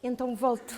Então volto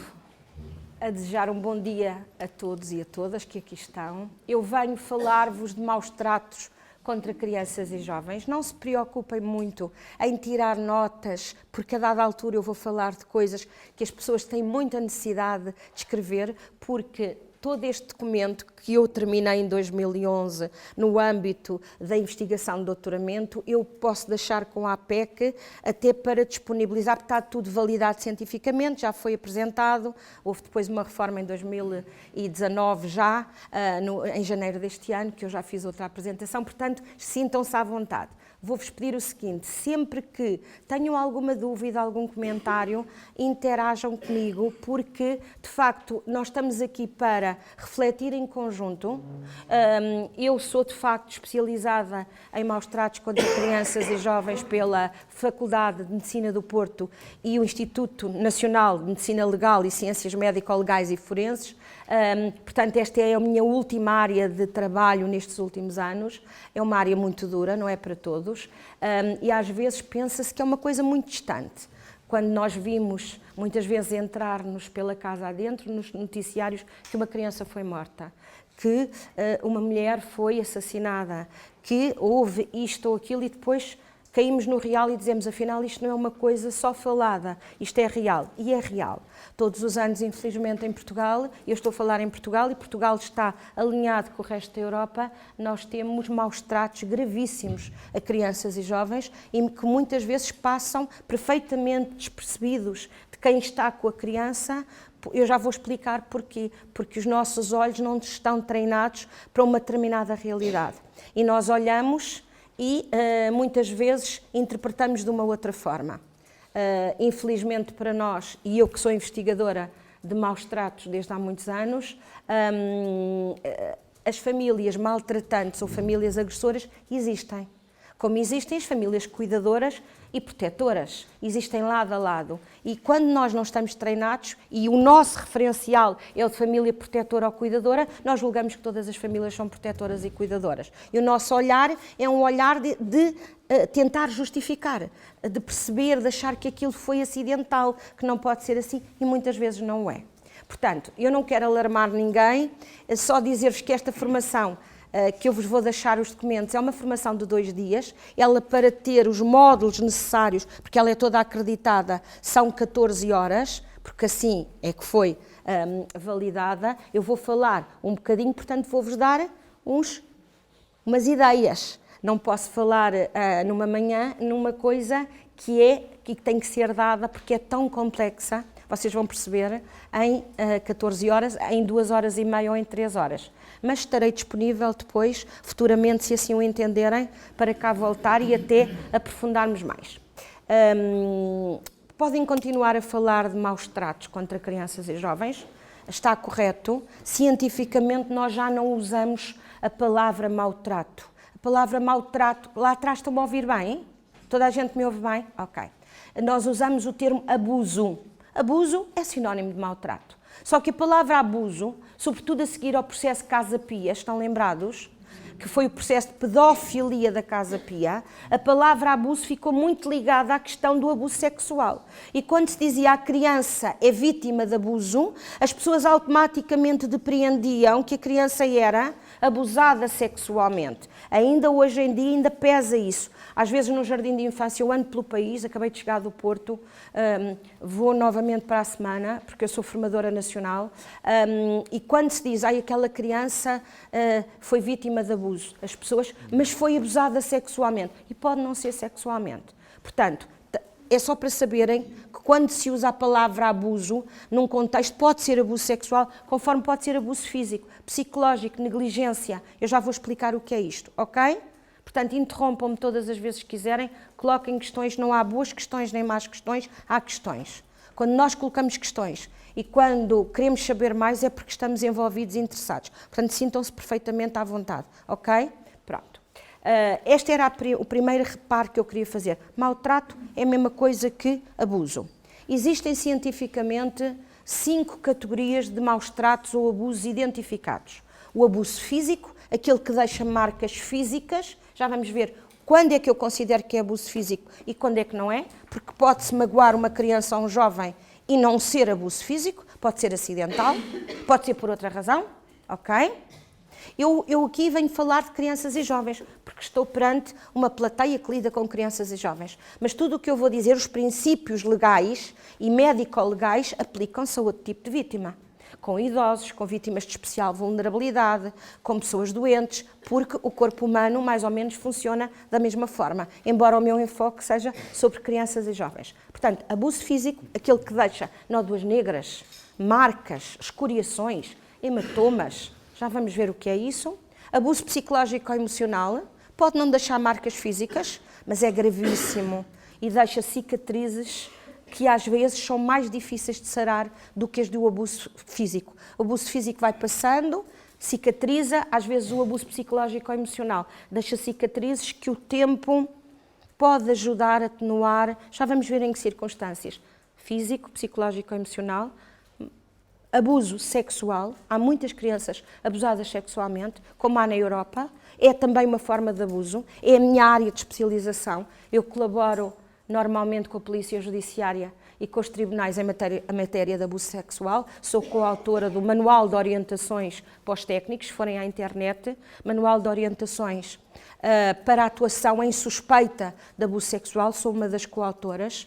a desejar um bom dia a todos e a todas que aqui estão. Eu venho falar-vos de maus tratos contra crianças e jovens. Não se preocupem muito em tirar notas, porque a dada altura eu vou falar de coisas que as pessoas têm muita necessidade de escrever, porque todo este documento que eu terminei em 2011 no âmbito da investigação de doutoramento, eu posso deixar com a APEC até para disponibilizar, porque está tudo validado cientificamente, já foi apresentado, houve depois uma reforma em 2019 já, em janeiro deste ano, que eu já fiz outra apresentação, portanto, sintam-se à vontade. Vou-vos pedir o seguinte, sempre que tenham alguma dúvida, algum comentário, interajam comigo, porque, de facto, nós estamos aqui para refletir em conjunto. Eu sou, de facto, especializada em maus tratos contra crianças e jovens pela Faculdade de Medicina do Porto e o Instituto Nacional de Medicina Legal e Ciências Médico-Legais e Forenses. Portanto, esta é a minha última área de trabalho nestes últimos anos. É uma área muito dura, não é para todos. E às vezes pensa-se que é uma coisa muito distante. Quando nós vimos, muitas vezes, entrar-nos pela casa adentro, nos noticiários, que uma criança foi morta, que uma mulher foi assassinada, que houve isto ou aquilo e depois caímos no real e dizemos, afinal, isto não é uma coisa só falada, isto é real. E é real. Todos os anos, infelizmente, em Portugal, eu estou a falar em Portugal, e Portugal está alinhado com o resto da Europa, nós temos maus tratos gravíssimos a crianças e jovens e que muitas vezes passam perfeitamente despercebidos de quem está com a criança. Eu já vou explicar porquê. Porque os nossos olhos não estão treinados para uma determinada realidade. E nós olhamos e muitas vezes interpretamos de uma outra forma. Infelizmente para nós, e eu que sou investigadora de maus tratos desde há muitos anos, as famílias maltratantes ou famílias agressoras existem. Como existem as famílias cuidadoras e protetoras, existem lado a lado. E quando nós não estamos treinados, e o nosso referencial é o de família protetora ou cuidadora, nós julgamos que todas as famílias são protetoras e cuidadoras. E o nosso olhar é um olhar de tentar justificar, de perceber, de achar que aquilo foi acidental, que não pode ser assim, e muitas vezes não é. Portanto, eu não quero alarmar ninguém, só dizer-vos que esta formação que eu vos vou deixar os documentos, é uma formação de 2 dias, ela para ter os módulos necessários, porque ela é toda acreditada, são 14 horas, porque assim é que foi validada. Eu vou falar um bocadinho, portanto vou-vos dar umas ideias. Não posso falar numa manhã, numa coisa que tem que ser dada, porque é tão complexa, vocês vão perceber, em 14 horas, em 2 horas e meia ou em 3 horas. Mas estarei disponível depois, futuramente, se assim o entenderem, para cá voltar e até aprofundarmos mais. Podem continuar a falar de maus tratos contra crianças e jovens, está correto. Cientificamente nós já não usamos a palavra maltrato. A palavra maltrato, lá atrás estão-me a ouvir bem? Toda a gente me ouve bem? Ok. Nós usamos o termo abuso. Abuso é sinónimo de maltrato. Só que a palavra abuso, sobretudo a seguir ao processo Casa Pia, estão lembrados? Que foi o processo de pedofilia da Casa Pia, a palavra abuso ficou muito ligada à questão do abuso sexual. E quando se dizia a criança é vítima de abuso, as pessoas automaticamente depreendiam que a criança era abusada sexualmente. Ainda hoje em dia ainda pesa isso. Às vezes no jardim de infância eu ando pelo país, acabei de chegar do Porto, vou novamente para a semana, porque eu sou formadora nacional, e quando se diz, aquela criança foi vítima de abuso, as pessoas, mas foi abusada sexualmente, e pode não ser sexualmente. Portanto, é só para saberem que quando se usa a palavra abuso, num contexto, pode ser abuso sexual, conforme pode ser abuso físico, psicológico, negligência. Eu já vou explicar o que é isto, ok? Portanto, interrompam-me todas as vezes que quiserem, coloquem questões, não há boas questões nem más questões, há questões. Quando nós colocamos questões e quando queremos saber mais é porque estamos envolvidos e interessados. Portanto, sintam-se perfeitamente à vontade, ok? Pronto. Este era o primeiro reparo que eu queria fazer. Maltrato é a mesma coisa que abuso. Existem cientificamente 5 categorias de maus tratos ou abusos identificados. O abuso físico, aquele que deixa marcas físicas, já vamos ver quando é que eu considero que é abuso físico e quando é que não é, porque pode-se magoar uma criança ou um jovem e não ser abuso físico, pode ser acidental, pode ser por outra razão, ok? Eu aqui venho falar de crianças e jovens, porque estou perante uma plateia que lida com crianças e jovens. Mas tudo o que eu vou dizer, os princípios legais e médico-legais aplicam-se a outro tipo de vítima. Com idosos, com vítimas de especial vulnerabilidade, com pessoas doentes, porque o corpo humano mais ou menos funciona da mesma forma, embora o meu enfoque seja sobre crianças e jovens. Portanto, abuso físico, aquele que deixa nódoas negras, marcas, escoriações, hematomas, já vamos ver o que é isso. Abuso psicológico ou emocional, pode não deixar marcas físicas, mas é gravíssimo e deixa cicatrizes que às vezes são mais difíceis de sarar do que as do abuso físico. O abuso físico vai passando, cicatriza, às vezes o abuso psicológico ou emocional deixa cicatrizes que o tempo pode ajudar a atenuar, já vamos ver em que circunstâncias, físico, psicológico ou emocional. Abuso sexual, há muitas crianças abusadas sexualmente, como há na Europa, é também uma forma de abuso, é a minha área de especialização, eu colaboro normalmente com a Polícia Judiciária e com os tribunais em matéria de abuso sexual. Sou coautora do Manual de Orientações para os Técnicos, se forem à internet, Manual de Orientações para a atuação em suspeita de abuso sexual, sou uma das coautoras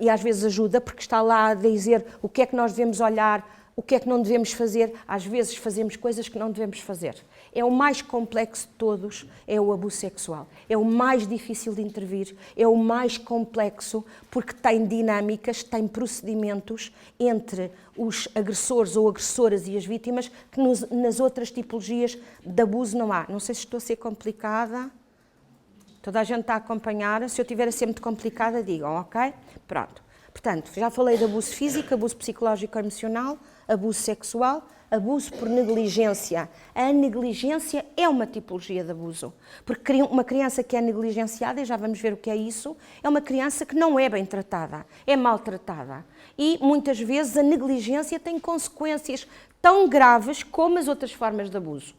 e às vezes ajuda porque está lá a dizer o que é que nós devemos olhar, o que é que não devemos fazer, às vezes fazemos coisas que não devemos fazer. É o mais complexo de todos, é o abuso sexual. É o mais difícil de intervir, é o mais complexo porque tem dinâmicas, tem procedimentos entre os agressores ou agressoras e as vítimas que nas outras tipologias de abuso não há. Não sei se estou a ser complicada. Toda a gente está a acompanhar. Se eu estiver a ser muito complicada, digam, ok? Pronto. Portanto, já falei de abuso físico, abuso psicológico e emocional, abuso sexual, abuso por negligência. A negligência é uma tipologia de abuso, porque uma criança que é negligenciada, e já vamos ver o que é isso, é uma criança que não é bem tratada, é maltratada. E muitas vezes a negligência tem consequências tão graves como as outras formas de abuso.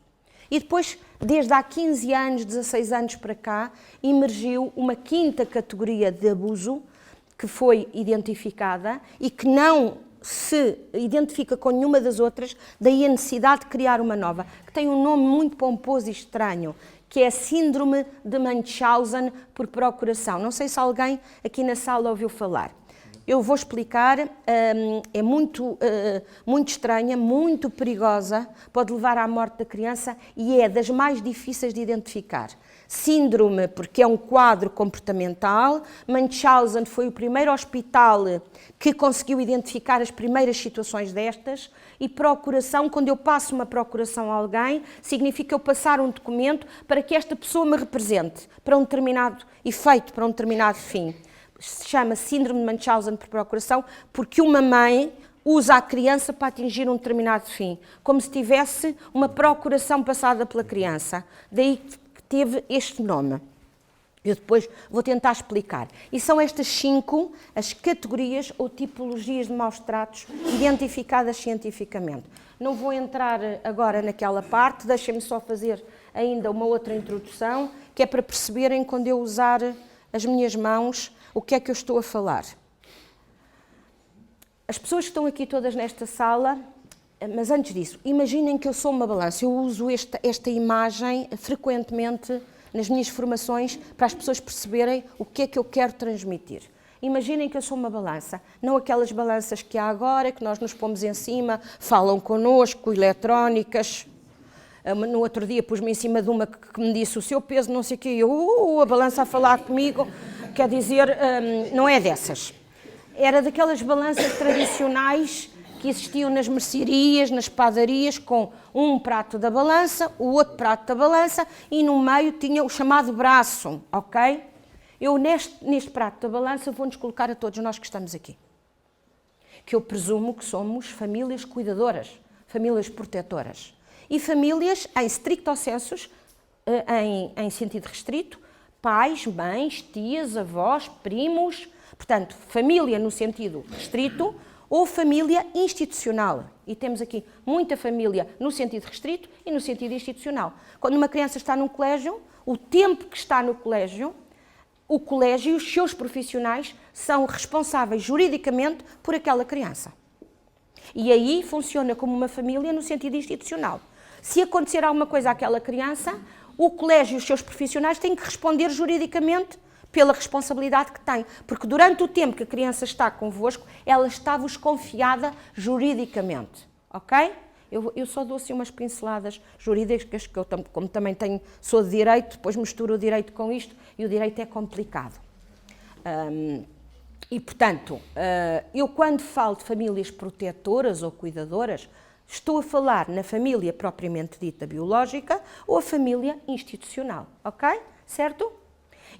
E depois, desde há 15 anos, 16 anos para cá, emergiu uma quinta categoria de abuso que foi identificada e que não se identifica com nenhuma das outras, daí a necessidade de criar uma nova, que tem um nome muito pomposo e estranho, que é a Síndrome de Munchausen por procuração. Não sei se alguém aqui na sala ouviu falar. Eu vou explicar, é muito estranha, muito perigosa, pode levar à morte da criança e é das mais difíceis de identificar. Síndrome, porque é um quadro comportamental. Munchausen foi o primeiro hospital que conseguiu identificar as primeiras situações destas. E procuração, quando eu passo uma procuração a alguém, significa eu passar um documento para que esta pessoa me represente para um determinado efeito, para um determinado fim. Se chama Síndrome de Munchausen por procuração, porque uma mãe usa a criança para atingir um determinado fim, como se tivesse uma procuração passada pela criança. Daí que teve este nome. Eu depois vou tentar explicar. E são estas 5 as categorias ou tipologias de maus tratos identificadas cientificamente. Não vou entrar agora naquela parte, deixem-me só fazer ainda uma outra introdução, que é para perceberem quando eu usar as minhas mãos o que é que eu estou a falar. As pessoas que estão aqui todas nesta sala, mas antes disso, imaginem que eu sou uma balança. Eu uso esta imagem frequentemente nas minhas formações para as pessoas perceberem o que é que eu quero transmitir. Imaginem que eu sou uma balança, não aquelas balanças que há agora, que nós nos pomos em cima, falam connosco, eletrónicas. No outro dia pus-me em cima de uma que me disse o seu peso, não sei o quê, a balança a falar comigo, quer dizer, não é dessas. Era daquelas balanças tradicionais que existiam nas mercearias, nas padarias, com um prato da balança, o outro prato da balança e no meio tinha o chamado braço, ok? Eu neste prato da balança vou-nos colocar a todos nós que estamos aqui. Que eu presumo que somos famílias cuidadoras, famílias protetoras. E famílias, em stricto sensus, em sentido restrito, pais, mães, tias, avós, primos, portanto, família no sentido restrito ou família institucional. E temos aqui muita família no sentido restrito e no sentido institucional. Quando uma criança está num colégio, o tempo que está no colégio, o colégio e os seus profissionais são responsáveis juridicamente por aquela criança. E aí funciona como uma família no sentido institucional. Se acontecer alguma coisa àquela criança, o colégio e os seus profissionais têm que responder juridicamente pela responsabilidade que têm. Porque durante o tempo que a criança está convosco, ela está-vos confiada juridicamente. Ok? Eu só dou assim umas pinceladas jurídicas, que eu, como também sou de direito, depois misturo o direito com isto, e o direito é complicado. E, portanto, eu quando falo de famílias protetoras ou cuidadoras, estou a falar na família propriamente dita biológica ou a família institucional, ok? Certo?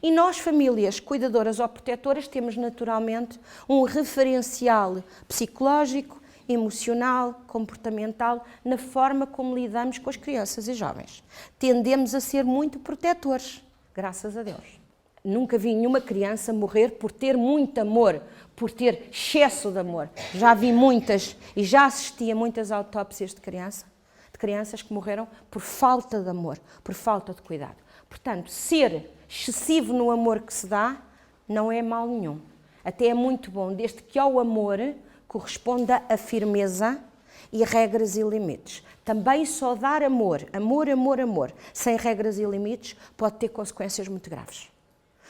E nós, famílias cuidadoras ou protetoras, temos naturalmente um referencial psicológico, emocional, comportamental, na forma como lidamos com as crianças e jovens. Tendemos a ser muito protetores, graças a Deus. Nunca vi nenhuma criança morrer por ter muito amor, por ter excesso de amor. Já vi muitas e já assisti a muitas autópsias de crianças que morreram por falta de amor, por falta de cuidado. Portanto, ser excessivo no amor que se dá não é mal nenhum. Até é muito bom, desde que ao amor corresponda a firmeza e regras e limites. Também só dar amor, sem regras e limites, pode ter consequências muito graves.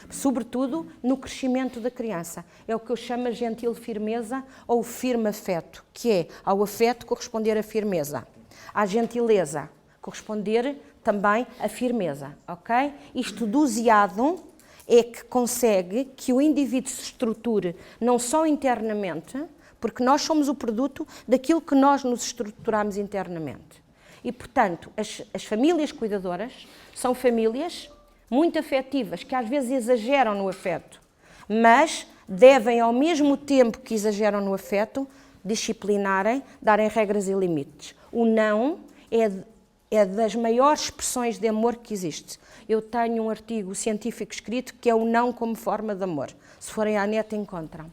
Sobretudo no crescimento da criança. É o que eu chamo a gentil firmeza ou firme afeto, que é ao afeto corresponder a firmeza, à gentileza corresponder também a firmeza, ok? Isto doseado é que consegue que o indivíduo se estruture não só internamente, porque nós somos o produto daquilo que nós nos estruturamos internamente. E, portanto, as famílias cuidadoras são famílias muito afetivas, que às vezes exageram no afeto, mas devem, ao mesmo tempo que exageram no afeto, disciplinarem, darem regras e limites. O não é das maiores expressões de amor que existe. Eu tenho um artigo científico escrito que é o não como forma de amor. Se forem à net encontram.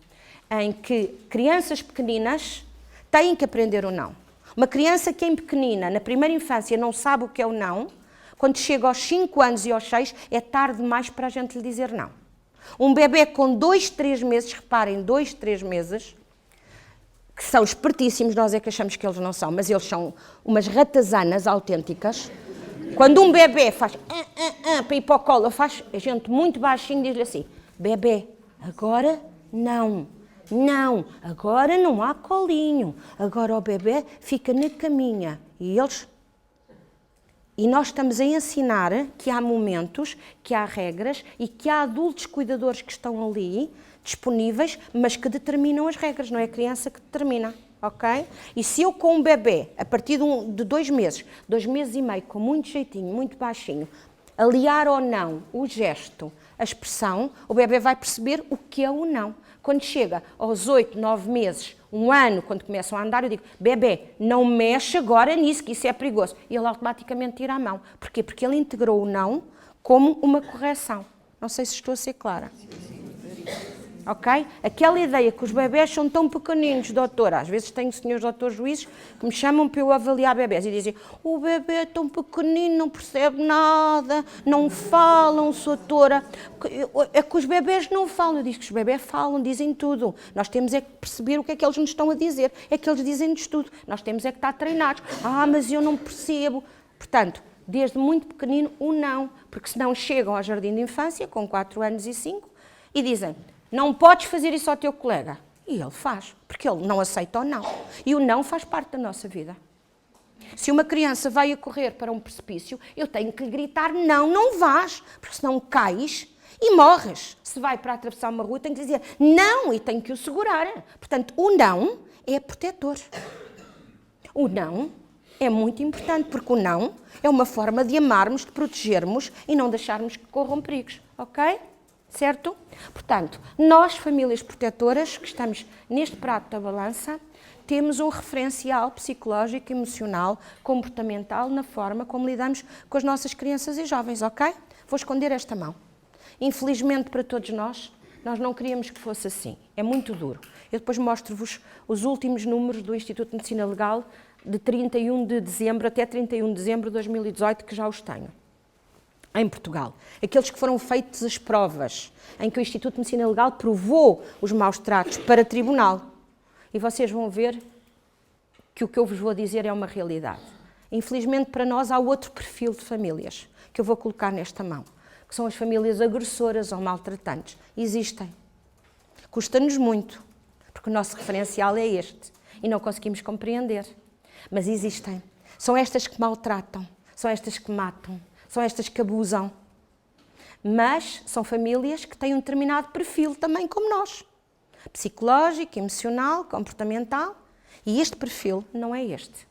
Em que crianças pequeninas têm que aprender o não. Uma criança que em pequenina, na primeira infância, não sabe o que é o não, quando chega aos 5 anos e aos 6, é tarde demais para a gente lhe dizer não. Um bebê com 2, 3 meses, reparem, 2, 3 meses, que são espertíssimos, nós é que achamos que eles não são, mas eles são umas ratazanas autênticas. Quando um bebê faz para ir para o colo, a gente muito baixinho diz-lhe assim, bebê, agora não. Não, agora não há colinho, agora o bebê fica na caminha. E nós estamos a ensinar que há momentos, que há regras e que há adultos cuidadores que estão ali, disponíveis, mas que determinam as regras, não é a criança que determina, ok? E se eu com um bebê, a partir de 2 meses, 2 meses e meio, com muito jeitinho, muito baixinho, aliar ou não o gesto, a expressão, o bebê vai perceber o que é o não. Quando chega aos 8, 9 meses, 1 ano, quando começam a andar, eu digo, bebê, não mexe agora nisso, que isso é perigoso. E ele automaticamente tira a mão. Porquê? Porque ele integrou o não como uma correção. Não sei se estou a ser clara. Ok? Aquela ideia que os bebés são tão pequeninos, doutora, às vezes tenho senhores doutores juízes que me chamam para eu avaliar bebés e dizem, o bebê é tão pequenino, não percebe nada, não falam, doutora. É que os bebés não falam. Eu digo que os bebés falam, dizem tudo. Nós temos é que perceber o que é que eles nos estão a dizer. É que eles dizem-nos tudo. Nós temos é que estar treinados. Mas eu não percebo. Portanto, desde muito pequenino, o não. Porque senão chegam ao jardim de infância, com 4 anos e 5, e dizem, não podes fazer isso ao teu colega. E ele faz, porque ele não aceita o não. E o não faz parte da nossa vida. Se uma criança vai a correr para um precipício, eu tenho que lhe gritar, não, não vás, porque senão cais e morres. Se vai para atravessar uma rua, tenho que dizer, não, e tenho que o segurar. Portanto, o não é protetor. O não é muito importante, porque o não é uma forma de amarmos, de protegermos e não deixarmos que corram perigos, ok? Certo? Portanto, nós, famílias protetoras, que estamos neste prato da balança, temos um referencial psicológico, emocional, comportamental na forma como lidamos com as nossas crianças e jovens, ok? Vou esconder esta mão. Infelizmente para todos nós não queríamos que fosse assim. É muito duro. Eu depois mostro-vos os últimos números do Instituto de Medicina Legal de 31 de dezembro até 31 de dezembro de 2018, que já os tenho. em Portugal. Aqueles que foram feitas as provas, em que o Instituto de Medicina Legal provou os maus tratos para tribunal. E vocês vão ver que o que eu vos vou dizer é uma realidade. Infelizmente, para nós, há outro perfil de famílias que eu vou colocar nesta mão, que são as famílias agressoras ou maltratantes. Existem. Custa-nos muito, porque o nosso referencial é este e não conseguimos compreender. Mas existem. São estas que maltratam, são estas que matam, são estas que abusam. Mas são famílias que têm um determinado perfil também como nós. Psicológico, emocional, comportamental. E este perfil não é este.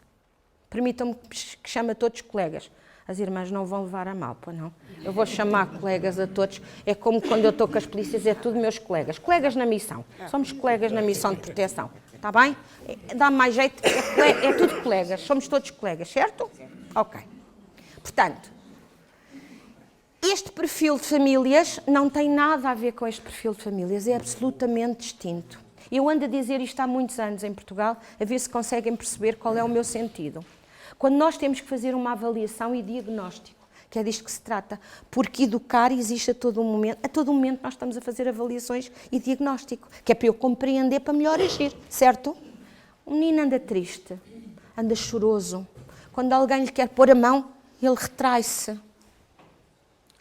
Permitam-me que chame a todos colegas. As irmãs não vão levar a mal, pois não? Eu vou chamar colegas a todos. É como quando eu estou com as polícias, é tudo meus colegas. Colegas na missão. Somos colegas na missão de proteção. Está bem? Dá mais jeito. É tudo colegas. Somos todos colegas, certo? Ok. Portanto, este perfil de famílias não tem nada a ver com este perfil de famílias. É absolutamente distinto. Eu ando a dizer isto há muitos anos em Portugal, a ver se conseguem perceber qual é o meu sentido. Quando nós temos que fazer uma avaliação e diagnóstico, que é disto que se trata, porque educar existe a todo momento nós estamos a fazer avaliações e diagnóstico, que é para eu compreender, para melhor agir, certo? O menino anda triste, anda choroso, quando alguém lhe quer pôr a mão, ele retrai-se,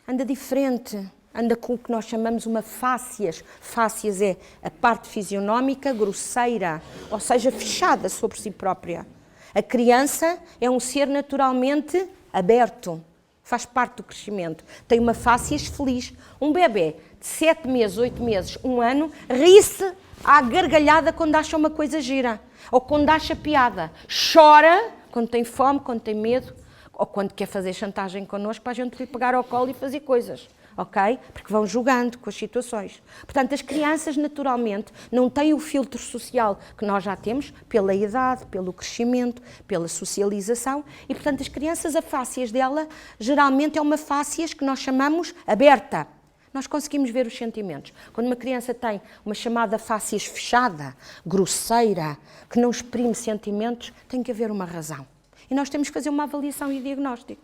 anda diferente, anda com o que nós chamamos uma fácias. Fácias é a parte fisionómica grosseira, ou seja, fechada sobre si própria. A criança é um ser naturalmente aberto, faz parte do crescimento, tem uma fácias feliz. Um bebê de 7 meses, 8 meses, 1 ano, ri-se à gargalhada quando acha uma coisa gira, ou quando acha piada. Chora quando tem fome, quando tem medo, ou quando quer fazer chantagem connosco para a gente lhe pegar ao colo e fazer coisas. Ok? Porque vão jogando com as situações. Portanto, as crianças, naturalmente, não têm o filtro social que nós já temos, pela idade, pelo crescimento, pela socialização, e, portanto, as crianças, a fácias dela, geralmente é uma fácias que nós chamamos aberta. Nós conseguimos ver os sentimentos. Quando uma criança tem uma chamada fácias fechada, grosseira, que não exprime sentimentos, tem que haver uma razão. E nós temos que fazer uma avaliação e diagnóstico.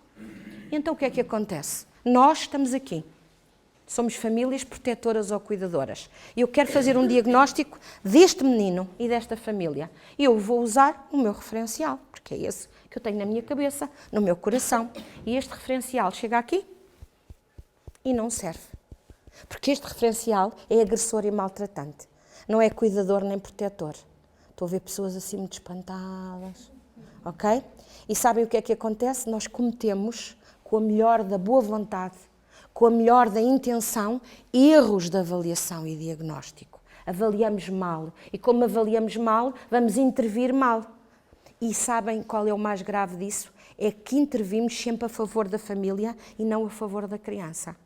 E então, o que é que acontece? Nós estamos aqui. Somos famílias protetoras ou cuidadoras. E eu quero fazer um diagnóstico deste menino e desta família. E eu vou usar o meu referencial, porque é esse que eu tenho na minha cabeça, no meu coração. E este referencial chega aqui e não serve. Porque este referencial é agressor e maltratante. Não é cuidador nem protetor. Estou a ver pessoas assim muito espantadas. Ok? E sabem o que é que acontece? Nós cometemos, com a melhor da boa vontade, com a melhor da intenção, erros de avaliação e diagnóstico. Avaliamos mal. E como avaliamos mal, vamos intervir mal. E sabem qual é o mais grave disso? É que intervimos sempre a favor da família e não a favor da criança.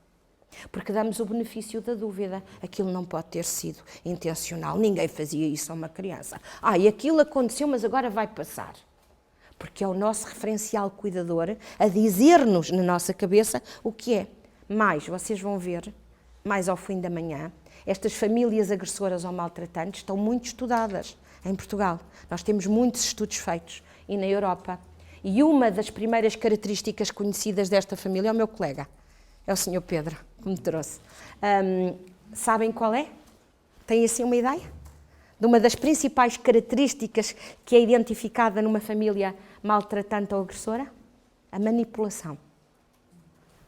Porque damos o benefício da dúvida. Aquilo não pode ter sido intencional. Ninguém fazia isso a uma criança. E aquilo aconteceu, mas agora vai passar. Porque é o nosso referencial cuidador a dizer-nos na nossa cabeça o que é. Mais, vocês vão ver, mais ao fim da manhã, estas famílias agressoras ou maltratantes estão muito estudadas em Portugal. Nós temos muitos estudos feitos e na Europa. E uma das primeiras características conhecidas desta família é o meu colega, é o Sr. Pedro, que me trouxe. Sabem qual é? Têm assim uma ideia? De uma das principais características que é identificada numa família maltratante ou agressora? A manipulação.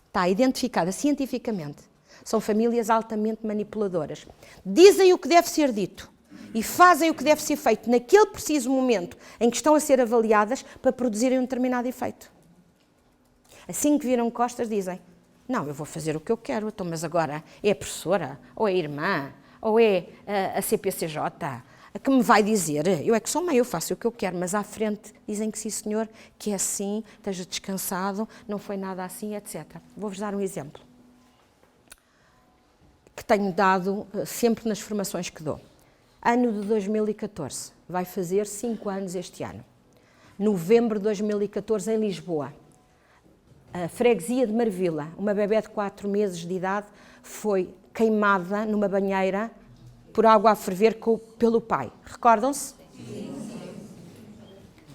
Está identificada cientificamente. São famílias altamente manipuladoras. Dizem o que deve ser dito e fazem o que deve ser feito naquele preciso momento em que estão a ser avaliadas para produzirem um determinado efeito. Assim que viram costas, dizem: não, eu vou fazer o que eu quero, então, mas agora é a professora, ou é a irmã, ou é a CPCJ, que me vai dizer, eu é que sou mãe, eu faço o que eu quero, mas à frente dizem que sim, senhor, que é assim, esteja descansado, não foi nada assim, etc. Vou-vos dar um exemplo que tenho dado sempre nas formações que dou. Ano de 2014, vai fazer 5 anos este ano. Novembro de 2014, em Lisboa. A freguesia de Marvila, uma bebé de 4 meses de idade, foi queimada numa banheira por água a ferver pelo pai. Recordam-se? Sim.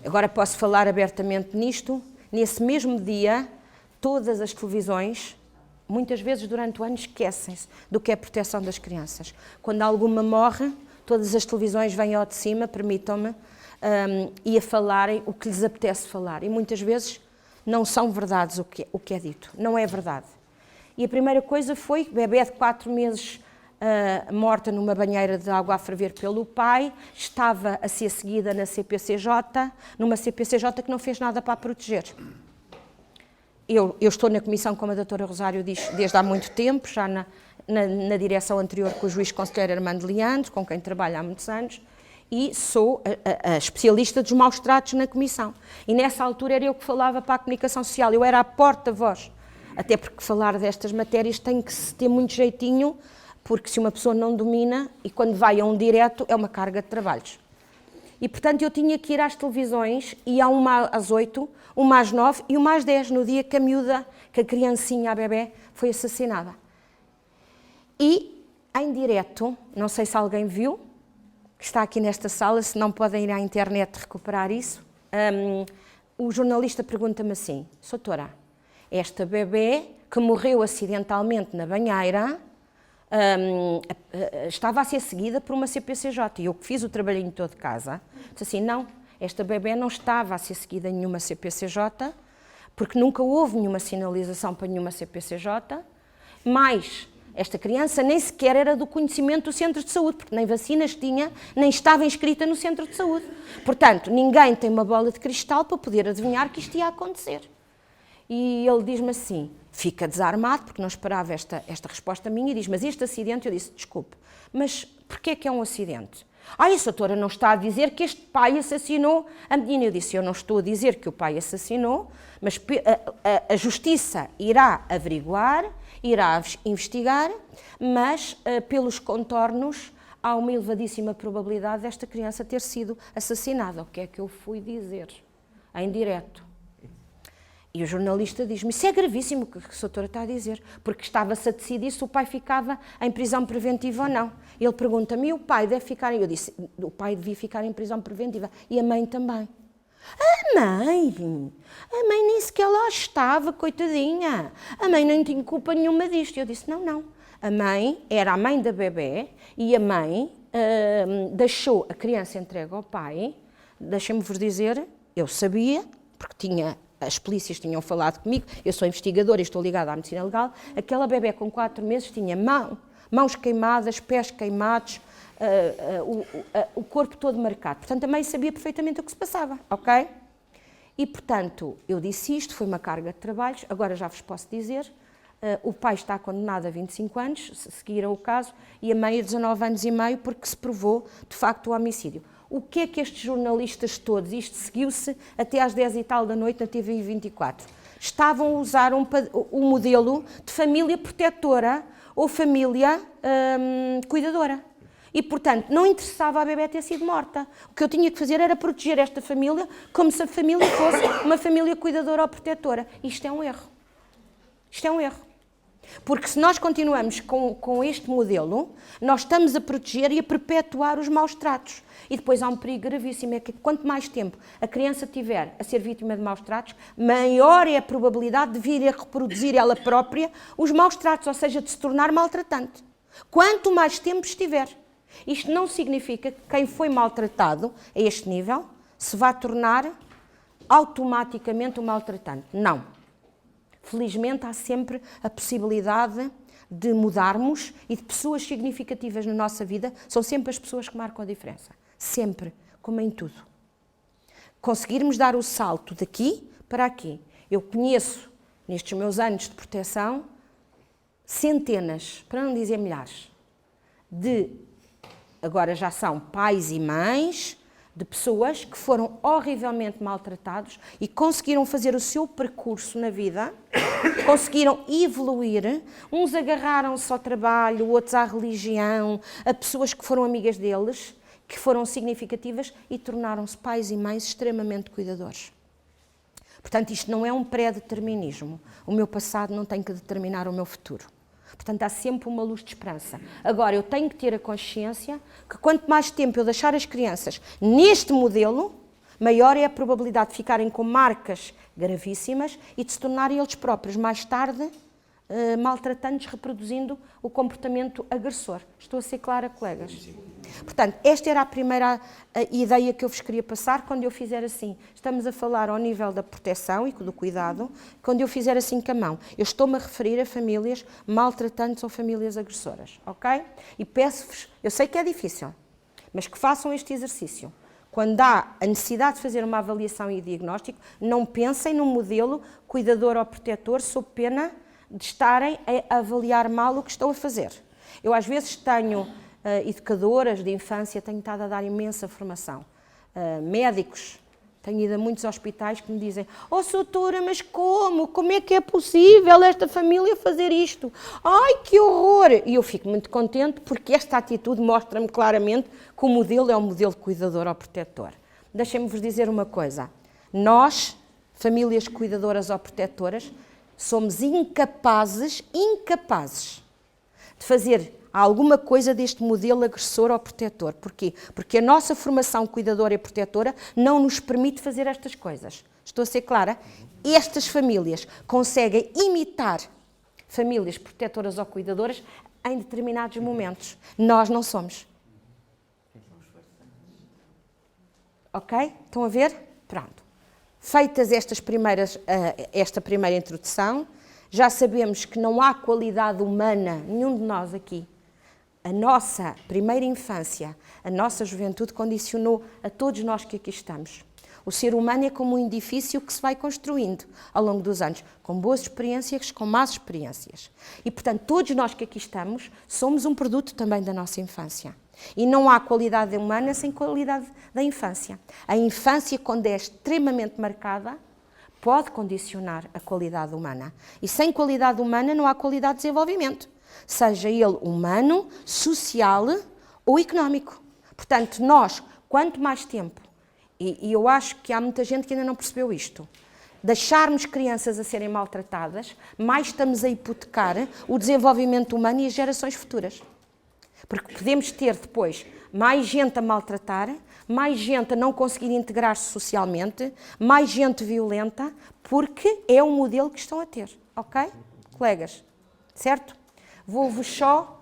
Agora posso falar abertamente nisto. Nesse mesmo dia, todas as televisões Muitas vezes, durante o ano, esquecem-se do que é a proteção das crianças. Quando alguma morre, todas as televisões vêm ao de cima, permitam-me, e a falarem o que lhes apetece falar. E muitas vezes não são verdades o que é dito. Não é verdade. E a primeira coisa foi, bebê de 4 meses morta numa banheira de água a ferver pelo pai, estava a ser seguida na CPCJ, numa CPCJ que não fez nada para a proteger. Eu estou na comissão, como a doutora Rosário diz, desde há muito tempo, já na direção anterior com o juiz conselheiro Armando Leandro, com quem trabalho há muitos anos, e sou a especialista dos maus tratos na comissão. E nessa altura era eu que falava para a comunicação social, eu era a porta-voz. Até porque falar destas matérias tem que se ter muito jeitinho, porque se uma pessoa não domina, e quando vai a um direto, é uma carga de trabalhos. E, portanto, eu tinha que ir às televisões, e há uma às 8, uma às 9 e uma às 10, no dia que a miúda, que a criancinha, a bebé, foi assassinada. E, em direto, não sei se alguém viu, que está aqui nesta sala, se não podem ir à internet recuperar isso, o jornalista pergunta-me assim, doutora, esta bebé que morreu acidentalmente na banheira estava a ser seguida por uma CPCJ. E eu que fiz o trabalhinho todo de casa, disse assim, não, esta bebé não estava a ser seguida em nenhuma CPCJ, porque nunca houve nenhuma sinalização para nenhuma CPCJ, mas esta criança nem sequer era do conhecimento do centro de saúde, porque nem vacinas tinha, nem estava inscrita no centro de saúde. Portanto, ninguém tem uma bola de cristal para poder adivinhar que isto ia acontecer. E ele diz-me assim, fica desarmado, porque não esperava esta resposta minha, e diz, mas este acidente, eu disse, desculpe, mas porquê é que é um acidente? A doutora não está a dizer que este pai assassinou a menina. Eu disse, eu não estou a dizer que o pai assassinou, mas a justiça irá averiguar, irá investigar, mas pelos contornos há uma elevadíssima probabilidade desta criança ter sido assassinada. O que é que eu fui dizer? Em direto. E o jornalista diz-me, isso é gravíssimo o que a doutora está a dizer, porque estava-se a decidir se o pai ficava em prisão preventiva ou não. Ele pergunta-me, e o pai deve ficar? Eu disse, o pai devia ficar em prisão preventiva, e a mãe também. A mãe nem sequer lá estava, coitadinha, a mãe nem tinha culpa nenhuma disto. Eu disse, não, a mãe era a mãe da bebé, e a mãe deixou a criança entregue ao pai. Deixem-me-vos dizer, eu sabia, porque as polícias tinham falado comigo, eu sou investigadora e estou ligada à medicina legal, aquela bebé com 4 meses tinha mãos queimadas, pés queimados, o corpo todo marcado. Portanto, a mãe sabia perfeitamente o que se passava, ok? E, portanto, eu disse isto, foi uma carga de trabalhos, agora já vos posso dizer, o pai está condenado a 25 anos, se seguiram o caso, e a mãe a 19 anos e meio, porque se provou, de facto, o homicídio. O que é que estes jornalistas todos, isto seguiu-se até às 10 e tal da noite na TVI 24, estavam a usar um modelo de família protetora ou família cuidadora. E, portanto, não interessava a bebé ter sido morta. O que eu tinha que fazer era proteger esta família como se a família fosse uma família cuidadora ou protetora. Isto é um erro. Isto é um erro. Porque se nós continuamos com este modelo, nós estamos a proteger e a perpetuar os maus tratos. E depois há um perigo gravíssimo, é que quanto mais tempo a criança tiver a ser vítima de maus tratos, maior é a probabilidade de vir a reproduzir ela própria os maus tratos, ou seja, de se tornar maltratante. Quanto mais tempo estiver. Isto não significa que quem foi maltratado a este nível se vá tornar automaticamente um maltratante. Não. Felizmente há sempre a possibilidade de mudarmos e de pessoas significativas na nossa vida são sempre as pessoas que marcam a diferença. Sempre, como em tudo. Conseguirmos dar o salto daqui para aqui. Eu conheço, nestes meus anos de proteção, centenas, para não dizer milhares, agora já são pais e mães, de pessoas que foram horrivelmente maltratados e conseguiram fazer o seu percurso na vida, conseguiram evoluir, uns agarraram-se ao trabalho, outros à religião, a pessoas que foram amigas deles, que foram significativas e tornaram-se pais e mães extremamente cuidadores. Portanto, isto não é um pré-determinismo. O meu passado não tem que determinar o meu futuro. Portanto, há sempre uma luz de esperança. Agora, eu tenho que ter a consciência que quanto mais tempo eu deixar as crianças neste modelo, maior é a probabilidade de ficarem com marcas gravíssimas e de se tornarem eles próprios, mais tarde, maltratantes reproduzindo o comportamento agressor. Estou a ser clara, colegas? Portanto, esta era a primeira ideia que eu vos queria passar quando eu fizer assim. Estamos a falar ao nível da proteção e do cuidado, quando eu fizer assim com a mão. Eu estou-me a referir a famílias maltratantes ou famílias agressoras, ok? E peço-vos, eu sei que é difícil, mas que façam este exercício. Quando há a necessidade de fazer uma avaliação e diagnóstico, não pensem num modelo cuidador ou protetor sob pena de estarem a avaliar mal o que estão a fazer. Eu às vezes tenho educadoras de infância, tenho estado a dar imensa formação. Médicos, tenho ido a muitos hospitais que me dizem: "Oh, doutora, mas como? Como é que é possível esta família fazer isto? Ai, que horror!" E eu fico muito contente porque esta atitude mostra-me claramente que o modelo é um modelo cuidador ou protetor. Deixem-me-vos dizer uma coisa. Nós, famílias cuidadoras ou protetoras, somos incapazes de fazer alguma coisa deste modelo agressor ou protetor. Porquê? Porque a nossa formação cuidadora e protetora não nos permite fazer estas coisas. Estou a ser clara? Estas famílias conseguem imitar famílias protetoras ou cuidadoras em determinados momentos. Nós não somos. Ok? Estão a ver? Pronto. Feitas esta primeira introdução, já sabemos que não há qualidade humana, nenhum de nós aqui. A nossa primeira infância, a nossa juventude condicionou a todos nós que aqui estamos. O ser humano é como um edifício que se vai construindo ao longo dos anos, com boas experiências, com más experiências. E, portanto, todos nós que aqui estamos somos um produto também da nossa infância. E não há qualidade humana sem qualidade da infância. A infância, quando é extremamente marcada, pode condicionar a qualidade humana. E sem qualidade humana não há qualidade de desenvolvimento, seja ele humano, social ou económico. Portanto, nós, quanto mais tempo, e eu acho que há muita gente que ainda não percebeu isto, deixarmos crianças a serem maltratadas, mais estamos a hipotecar o desenvolvimento humano e as gerações futuras. Porque podemos ter depois mais gente a maltratar, mais gente a não conseguir integrar-se socialmente, mais gente violenta, porque é o modelo que estão a ter. Ok? Colegas? Certo? Vou-vos só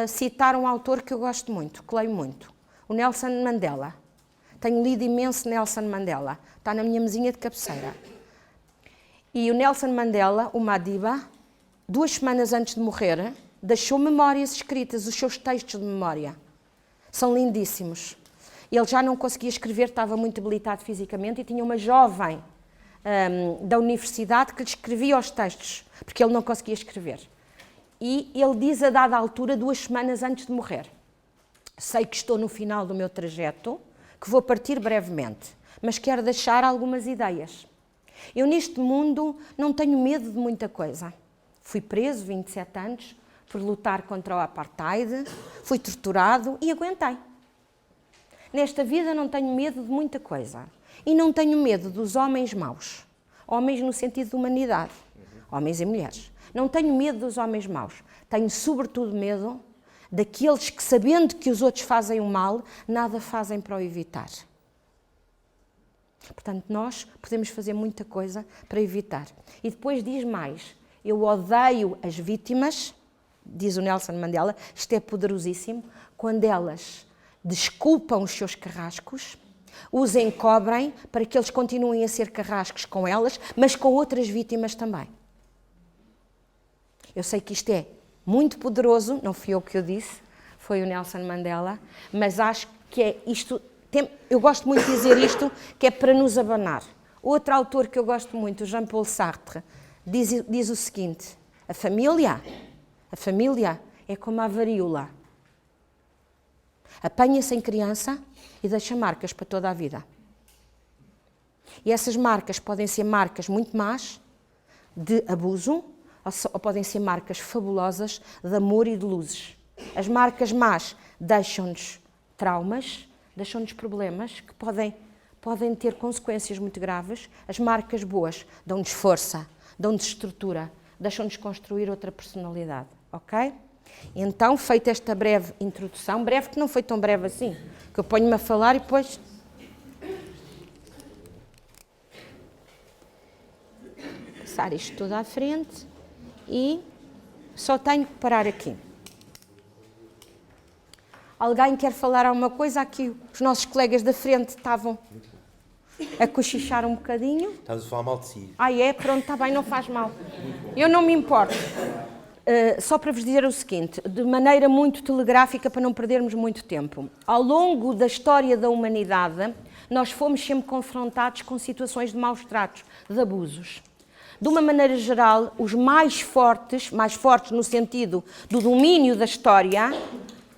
citar um autor que eu gosto muito, que leio muito. O Nelson Mandela. Tenho lido imenso Nelson Mandela. Está na minha mesinha de cabeceira. E o Nelson Mandela, o Madiba, 2 semanas antes de morrer, deixou memórias escritas, os seus textos de memória. São lindíssimos. Ele já não conseguia escrever, estava muito debilitado fisicamente e tinha uma jovem da universidade que lhe escrevia os textos, porque ele não conseguia escrever. E ele diz a dada altura, 2 semanas antes de morrer: "Sei que estou no final do meu trajeto, que vou partir brevemente, mas quero deixar algumas ideias. Eu neste mundo não tenho medo de muita coisa. Fui preso 27 anos por lutar contra o apartheid, fui torturado e aguentei. Nesta vida não tenho medo de muita coisa e não tenho medo dos homens maus, homens no sentido de humanidade, homens e mulheres. Não tenho medo dos homens maus, tenho sobretudo medo daqueles que, sabendo que os outros fazem o mal, nada fazem para o evitar." Portanto, nós podemos fazer muita coisa para evitar. E depois diz mais: "Eu odeio as vítimas", diz o Nelson Mandela, isto é poderosíssimo, "quando elas desculpam os seus carrascos, os encobrem para que eles continuem a ser carrascos com elas, mas com outras vítimas também." Eu sei que isto é muito poderoso, não fui eu que eu disse, foi o Nelson Mandela, mas acho que é isto, eu gosto muito de dizer isto, que é para nos abanar. Outro autor que eu gosto muito, o Jean-Paul Sartre, diz o seguinte: a família é como a varíola. Apanha-se em criança e deixa marcas para toda a vida. E essas marcas podem ser marcas muito más, de abuso, ou podem ser marcas fabulosas de amor e de luzes. As marcas más deixam-nos traumas, deixam-nos problemas que podem ter consequências muito graves. As marcas boas dão-nos força, dão-nos estrutura, deixam-nos construir outra personalidade, ok? Então, feita esta breve introdução, breve que não foi tão breve assim, que eu ponho-me a falar e depois... Passar isto tudo à frente e só tenho que parar aqui. Alguém quer falar alguma coisa aqui? Os nossos colegas da frente estavam a cochichar um bocadinho. Estás a falar mal de si. Pronto, está bem, não faz mal. Eu não me importo. Só para vos dizer o seguinte, de maneira muito telegráfica, para não perdermos muito tempo. Ao longo da história da humanidade, nós fomos sempre confrontados com situações de maus tratos, de abusos. De uma maneira geral, os mais fortes no sentido do domínio da história,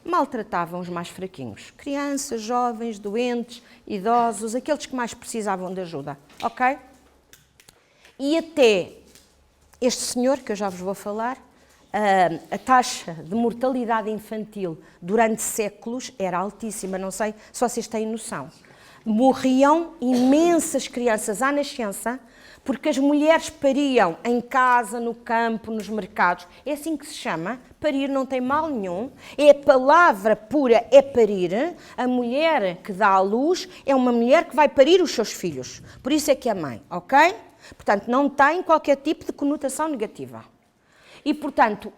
maltratavam os mais fraquinhos. Crianças, jovens, doentes, idosos, aqueles que mais precisavam de ajuda, ok? E até este senhor, que eu já vos vou falar, a taxa de mortalidade infantil durante séculos era altíssima, não sei se vocês têm noção. Morriam imensas crianças à nascença, porque as mulheres pariam em casa, no campo, nos mercados. É assim que se chama. Parir não tem mal nenhum. É a palavra pura, é parir. A mulher que dá à luz é uma mulher que vai parir os seus filhos. Por isso é que é mãe, ok? Portanto, não tem qualquer tipo de conotação negativa. E, portanto,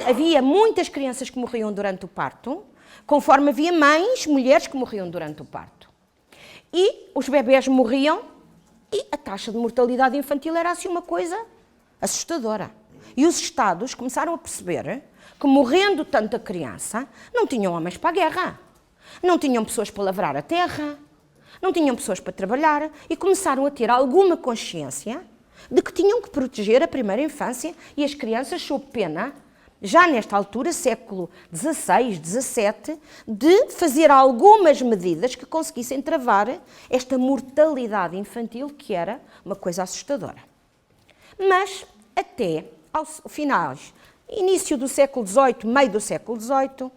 havia muitas crianças que morriam durante o parto, conforme havia mães, mulheres que morriam durante o parto. E os bebés morriam e a taxa de mortalidade infantil era assim uma coisa assustadora. E os Estados começaram a perceber que, morrendo tanta criança, não tinham homens para a guerra, não tinham pessoas para lavrar a terra, não tinham pessoas para trabalhar e começaram a ter alguma consciência de que tinham que proteger a primeira infância e as crianças sob pena, já nesta altura, século XVI, XVII, de fazer algumas medidas que conseguissem travar esta mortalidade infantil, que era uma coisa assustadora. Mas, até aos finais, início do século XVIII, meio do século XVIII,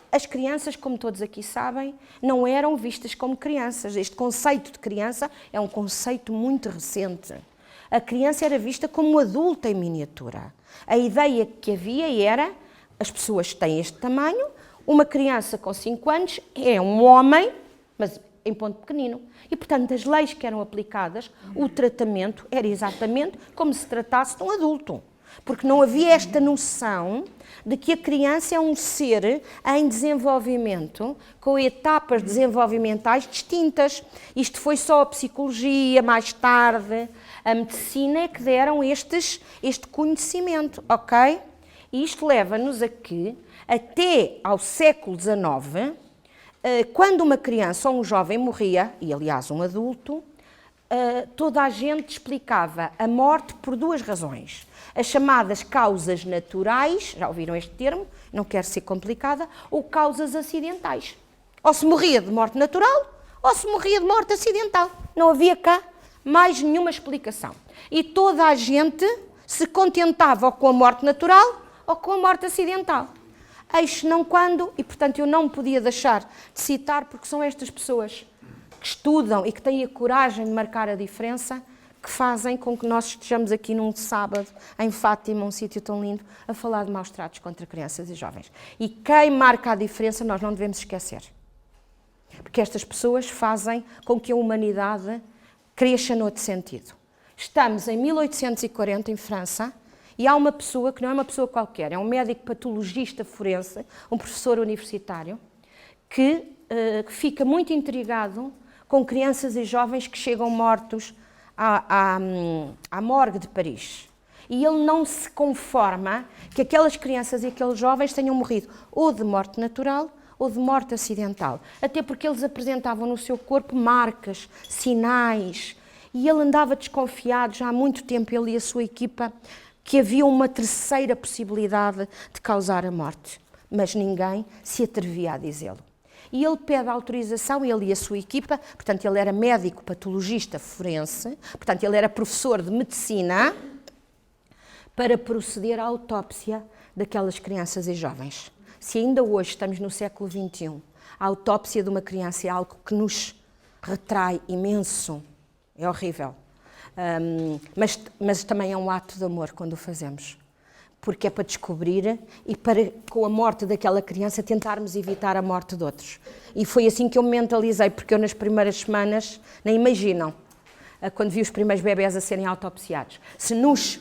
as crianças, como todos aqui sabem, não eram vistas como crianças. Este conceito de criança é um conceito muito recente. A criança era vista como um adulto em miniatura. A ideia que havia era, as pessoas têm este tamanho, uma criança com 5 anos é um homem, mas em ponto pequenino. E, portanto, as leis que eram aplicadas, o tratamento era exatamente como se tratasse de um adulto. Porque não havia esta noção de que a criança é um ser em desenvolvimento, com etapas desenvolvimentais distintas. Isto foi só a psicologia, mais tarde, a medicina é que deram este conhecimento, ok? E isto leva-nos a que, até ao século XIX, quando uma criança ou um jovem morria, e aliás um adulto, toda a gente explicava a morte por 2 razões. As chamadas causas naturais, já ouviram este termo, não quero ser complicada, ou causas acidentais. Ou se morria de morte natural, ou se morria de morte acidental. Não havia cá mais nenhuma explicação. E toda a gente se contentava ou com a morte natural ou com a morte acidental. Eis não quando, e portanto eu não podia deixar de citar, porque são estas pessoas que estudam e que têm a coragem de marcar a diferença, que fazem com que nós estejamos aqui num sábado, em Fátima, um sítio tão lindo, a falar de maus tratos contra crianças e jovens. E quem marca a diferença nós não devemos esquecer. Porque estas pessoas fazem com que a humanidade cresça noutro sentido. Estamos em 1840 em França e há uma pessoa que não é uma pessoa qualquer, é um médico patologista forense, um professor universitário, que fica muito intrigado com crianças e jovens que chegam mortos à morgue de Paris. E ele não se conforma que aquelas crianças e aqueles jovens tenham morrido ou de morte natural ou de morte acidental. Até porque eles apresentavam no seu corpo marcas, sinais. E ele andava desconfiado já há muito tempo, ele e a sua equipa, que havia uma terceira possibilidade de causar a morte. Mas ninguém se atrevia a dizê-lo. E ele pede autorização, ele e a sua equipa, portanto ele era médico patologista forense, portanto ele era professor de medicina, para proceder à autópsia daquelas crianças e jovens. Se ainda hoje estamos no século XXI, a autópsia de uma criança é algo que nos retrai imenso, é horrível, mas também é um ato de amor quando o fazemos. Porque é para descobrir e para, com a morte daquela criança, tentarmos evitar a morte de outros. E foi assim que eu me mentalizei, porque eu nas primeiras semanas, nem imaginam, quando vi os primeiros bebés a serem autopsiados. Se nos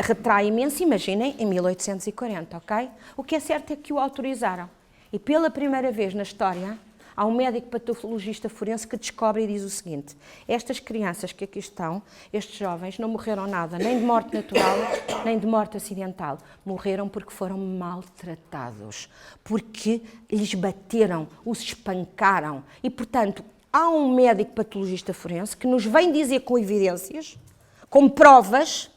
retrai imenso, imaginem, em 1840, ok? O que é certo é que o autorizaram. E pela primeira vez na história, há um médico patologista forense que descobre e diz o seguinte: estas crianças que aqui estão, estes jovens, não morreram nada, nem de morte natural, nem de morte acidental. Morreram porque foram maltratados, porque lhes bateram, os espancaram. E, portanto, há um médico patologista forense que nos vem dizer com evidências, com provas,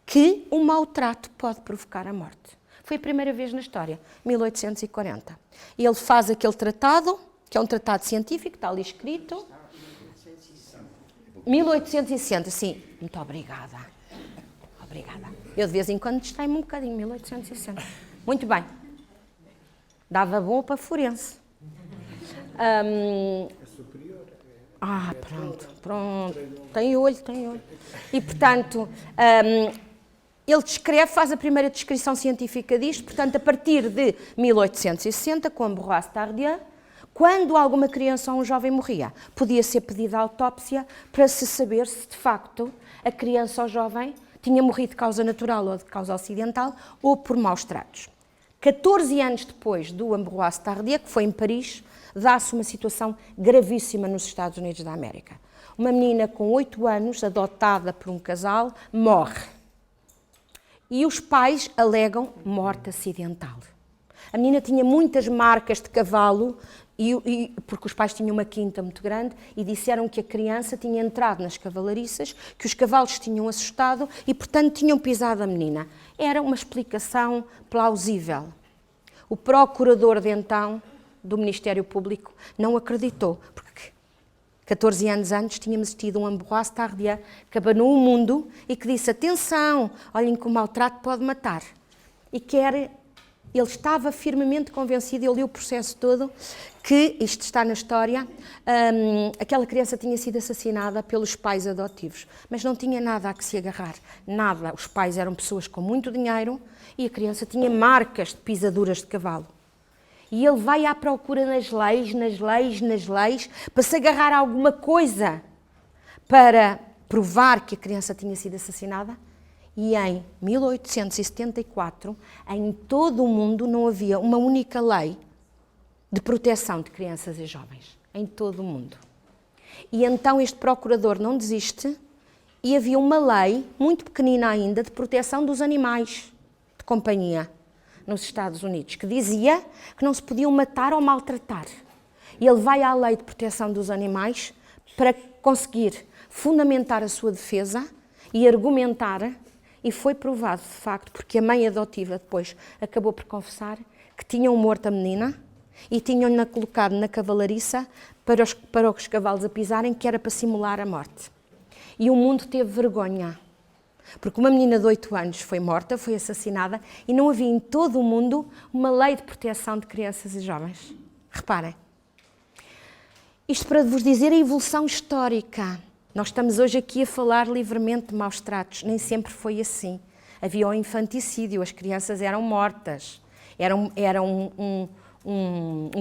que um maltrato pode provocar a morte. Foi a primeira vez na história, 1840. E ele faz aquele tratado, que é um tratado científico, está ali escrito. 1860, sim. Muito obrigada. Obrigada. Eu de vez em quando distraio-me um bocadinho, 1860. Muito bem. Dava bom para forense. Pronto. Tem olho. E, portanto, ele descreve, faz a primeira descrição científica disto, portanto, a partir de 1860, com Ambroise Tardieu, quando alguma criança ou um jovem morria, podia ser pedida a autópsia para se saber se, de facto, a criança ou jovem tinha morrido de causa natural ou de causa acidental ou por maus tratos. 14 anos depois do Ambroise Tardieu, que foi em Paris, dá-se uma situação gravíssima nos Estados Unidos da América. Uma menina com 8 anos, adotada por um casal, morre. E os pais alegam morte acidental. A menina tinha muitas marcas de cavalo, porque os pais tinham uma quinta muito grande, e disseram que a criança tinha entrado nas cavalariças, que os cavalos tinham assustado e, portanto, tinham pisado a menina. Era uma explicação plausível. O procurador de então, do Ministério Público, não acreditou, porque 14 anos antes tínhamos tido um Ambroise Tardieu que abanou o mundo e que disse: atenção, olhem que o maltrato pode matar. E ele estava firmemente convencido, ele leu o processo todo, que, isto está na história, aquela criança tinha sido assassinada pelos pais adotivos, mas não tinha nada a que se agarrar, nada. Os pais eram pessoas com muito dinheiro e a criança tinha marcas de pisaduras de cavalo. E ele vai à procura nas leis, para se agarrar a alguma coisa para provar que a criança tinha sido assassinada. E em 1874, em todo o mundo, não havia uma única lei de proteção de crianças e jovens. Em todo o mundo. E então este procurador não desiste e havia uma lei, muito pequenina ainda, de proteção dos animais de companhia nos Estados Unidos, que dizia que não se podiam matar ou maltratar. E ele vai à lei de proteção dos animais para conseguir fundamentar a sua defesa e argumentar, e foi provado, de facto, porque a mãe adotiva depois acabou por confessar que tinham morto a menina e tinham-na colocado na cavalariça para os cavalos a pisarem, que era para simular a morte. E o mundo teve vergonha. Porque uma menina de 8 anos foi morta, foi assassinada, e não havia em todo o mundo uma lei de proteção de crianças e jovens. Reparem. Isto para vos dizer a evolução histórica. Nós estamos hoje aqui a falar livremente de maus tratos. Nem sempre foi assim. Havia o infanticídio, as crianças eram mortas. Era um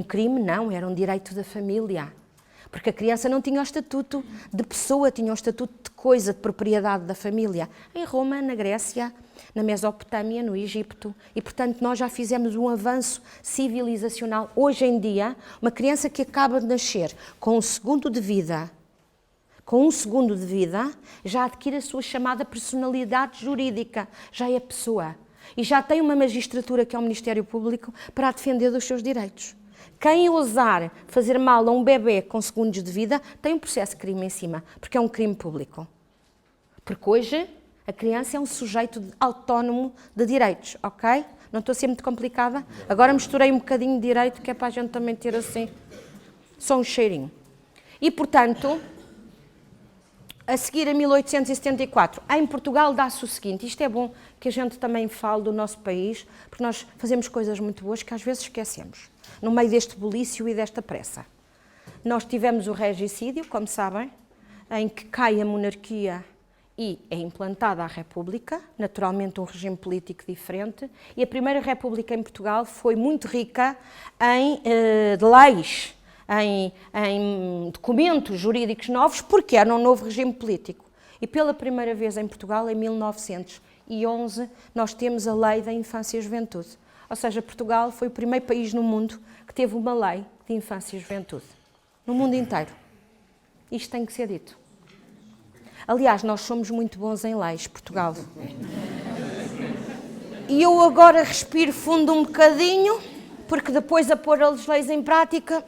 crime? Não, era um direito da família. Porque a criança não tinha o estatuto de pessoa, tinha o estatuto de coisa, de propriedade da família. Em Roma, na Grécia, na Mesopotâmia, no Egito. E, portanto, nós já fizemos um avanço civilizacional. Hoje em dia, uma criança que acaba de nascer com um segundo de vida, já adquire a sua chamada personalidade jurídica, já é pessoa. E já tem uma magistratura, que é o Ministério Público, para a defender dos seus direitos. Quem ousar fazer mal a um bebê com segundos de vida tem um processo de crime em cima, porque é um crime público. Porque hoje a criança é um sujeito autónomo de direitos, ok? Não estou a ser muito complicada? Agora misturei um bocadinho de direito, que é para a gente também ter assim, só um cheirinho. E, portanto, a seguir a 1874, em Portugal dá-se o seguinte: isto é bom que a gente também fale do nosso país, porque nós fazemos coisas muito boas que às vezes esquecemos, no meio deste bulício e desta pressa. Nós tivemos o regicídio, como sabem, em que cai a monarquia e é implantada a República, naturalmente um regime político diferente, e a primeira República em Portugal foi muito rica em leis, em documentos jurídicos novos, porque era um novo regime político. E pela primeira vez em Portugal, em 1900, 1911 nós temos a Lei da Infância e Juventude. Ou seja, Portugal foi o primeiro país no mundo que teve uma lei de infância e juventude. No mundo inteiro. Isto tem que ser dito. Aliás, nós somos muito bons em leis, Portugal. E eu agora respiro fundo um bocadinho, porque depois a pôr as leis em prática,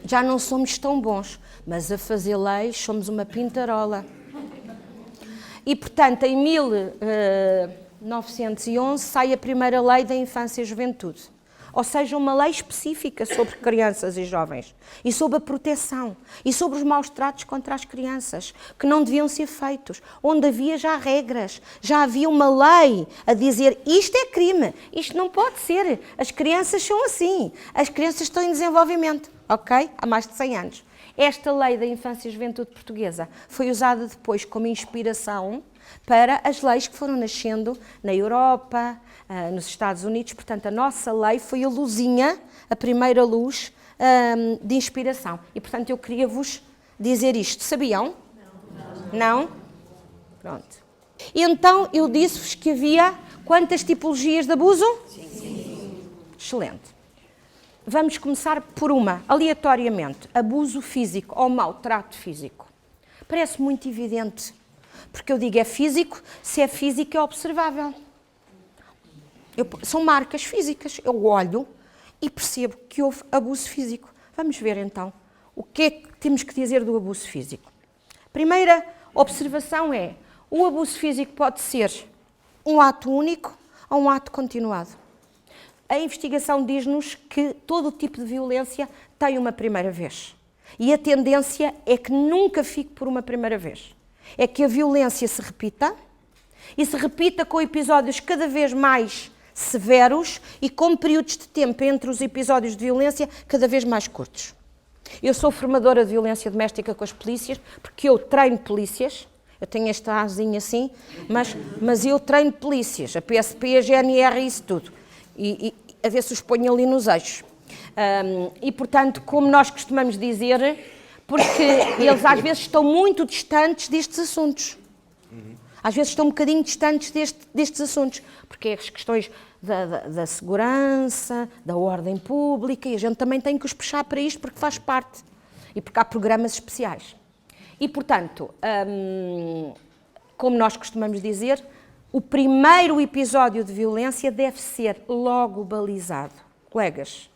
já não somos tão bons, mas a fazer leis somos uma pintarola. E, portanto, em 1911 sai a primeira lei da infância e juventude. Ou seja, uma lei específica sobre crianças e jovens, e sobre a proteção, e sobre os maus tratos contra as crianças, que não deviam ser feitos, onde havia já regras, já havia uma lei a dizer isto é crime, isto não pode ser, as crianças são assim, as crianças estão em desenvolvimento, ok? Há mais de 100 anos. Esta lei da infância e juventude portuguesa foi usada depois como inspiração para as leis que foram nascendo na Europa, nos Estados Unidos. Portanto, a nossa lei foi a luzinha, a primeira luz de inspiração. E, portanto, eu queria vos dizer isto. Sabiam? Não? Pronto. E então, eu disse-vos que havia quantas tipologias de abuso? Sim. Excelente. Vamos começar por uma, aleatoriamente. Abuso físico ou maltrato físico. Parece muito evidente. Porque eu digo é físico, se é físico é observável. São marcas físicas. Eu olho e percebo que houve abuso físico. Vamos ver então o que é que temos que dizer do abuso físico. Primeira observação é: o abuso físico pode ser um ato único ou um ato continuado. A investigação diz-nos que todo o tipo de violência tem uma primeira vez. E a tendência é que nunca fique por uma primeira vez. É que a violência se repita, e se repita com episódios cada vez mais severos e com períodos de tempo entre os episódios de violência cada vez mais curtos. Eu sou formadora de violência doméstica com as polícias, porque eu treino polícias, eu tenho esta asinha assim, mas eu treino polícias, a PSP, a GNR, isso tudo, e a ver se os ponho ali nos eixos. E, portanto, como nós costumamos dizer, porque eles às vezes estão muito distantes destes assuntos. Às vezes estão um bocadinho distantes destes assuntos, porque é as questões da segurança, da ordem pública, e a gente também tem que os puxar para isto porque faz parte, e porque há programas especiais. E, portanto, como nós costumamos dizer, o primeiro episódio de violência deve ser logo balizado. Colegas,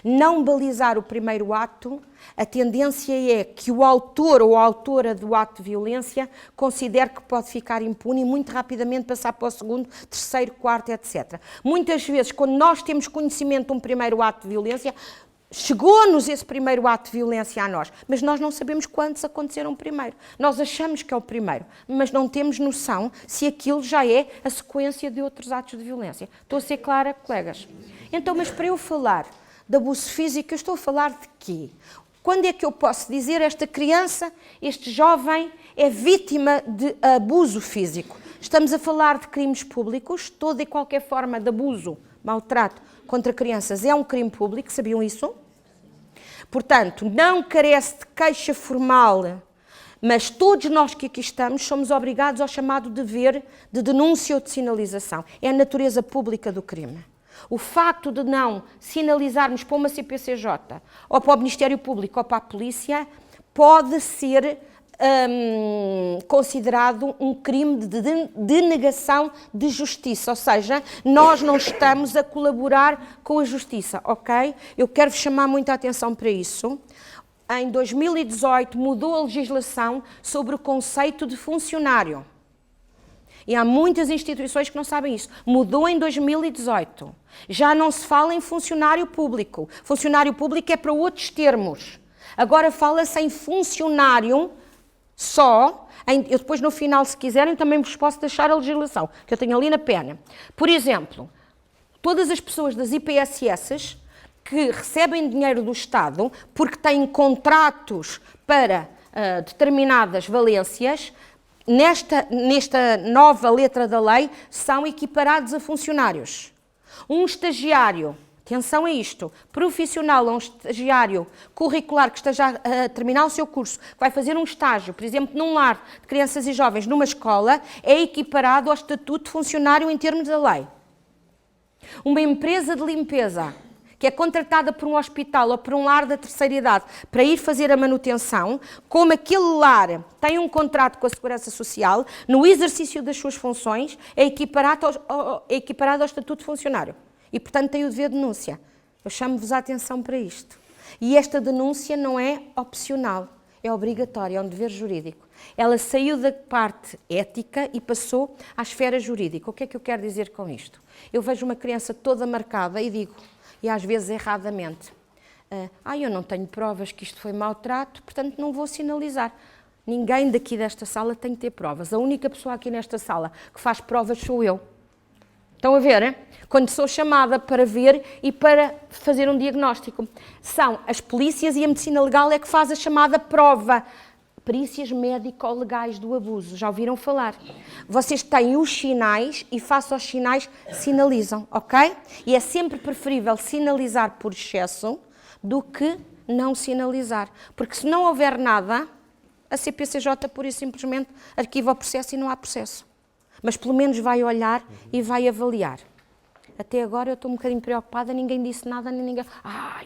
não balizar o primeiro ato, a tendência é que o autor ou a autora do ato de violência considere que pode ficar impune e muito rapidamente passar para o segundo, terceiro, quarto, etc. Muitas vezes, quando nós temos conhecimento de um primeiro ato de violência, chegou-nos esse primeiro ato de violência a nós, mas nós não sabemos quantos aconteceram primeiro. Nós achamos que é o primeiro, mas não temos noção se aquilo já é a sequência de outros atos de violência. Estou a ser clara, colegas? Então, mas para eu falar de abuso físico, eu estou a falar de quê? Quando é que eu posso dizer esta criança, este jovem, é vítima de abuso físico? Estamos a falar de crimes públicos, toda e qualquer forma de abuso, maltrato contra crianças é um crime público, sabiam isso? Portanto, não carece de queixa formal, mas todos nós que aqui estamos somos obrigados ao chamado dever de denúncia ou de sinalização. É a natureza pública do crime. O facto de não sinalizarmos para uma CPCJ, ou para o Ministério Público, ou para a Polícia, pode ser considerado um crime de denegação de justiça, ou seja, nós não estamos a colaborar com a justiça, ok? Eu quero chamar muita atenção para isso. Em 2018 mudou a legislação sobre o conceito de funcionário. E há muitas instituições que não sabem isso. Mudou em 2018. Já não se fala em funcionário público. Funcionário público é para outros termos. Agora fala-se em funcionário só. Eu depois, no final, se quiserem, também vos posso deixar a legislação, que eu tenho ali na pena. Por exemplo, todas as pessoas das IPSS que recebem dinheiro do Estado porque têm contratos para determinadas valências, nesta nova letra da lei, são equiparados a funcionários. Um estagiário atenção a isto, profissional ou um estagiário curricular que esteja a terminar o seu curso, que vai fazer um estágio, por exemplo, num lar de crianças e jovens, numa escola, é equiparado ao estatuto de funcionário em termos da lei. Uma empresa de limpeza que é contratada por um hospital ou por um lar da terceira idade para ir fazer a manutenção, como aquele lar tem um contrato com a Segurança Social, no exercício das suas funções, é equiparado ao estatuto de funcionário. E, portanto, tem o dever de denúncia. Eu chamo-vos a atenção para isto. E esta denúncia não é opcional, é obrigatória, é um dever jurídico. Ela saiu da parte ética e passou à esfera jurídica. O que é que eu quero dizer com isto? Eu vejo uma criança toda marcada e digo, e às vezes erradamente, eu não tenho provas que isto foi maltrato, portanto não vou sinalizar. Ninguém daqui desta sala tem que ter provas. A única pessoa aqui nesta sala que faz provas sou eu. Estão a ver, hein? Quando sou chamada para ver e para fazer um diagnóstico. São as polícias e a medicina legal é que faz a chamada prova. Perícias médico-legais do abuso, já ouviram falar? Vocês têm os sinais e face aos sinais sinalizam, ok? E é sempre preferível sinalizar por excesso do que não sinalizar. Porque se não houver nada, a CPCJ pura e simplesmente arquiva o processo e não há processo. Mas pelo menos vai olhar e vai avaliar. Até agora eu estou um bocadinho preocupada, ninguém disse nada, nem ninguém...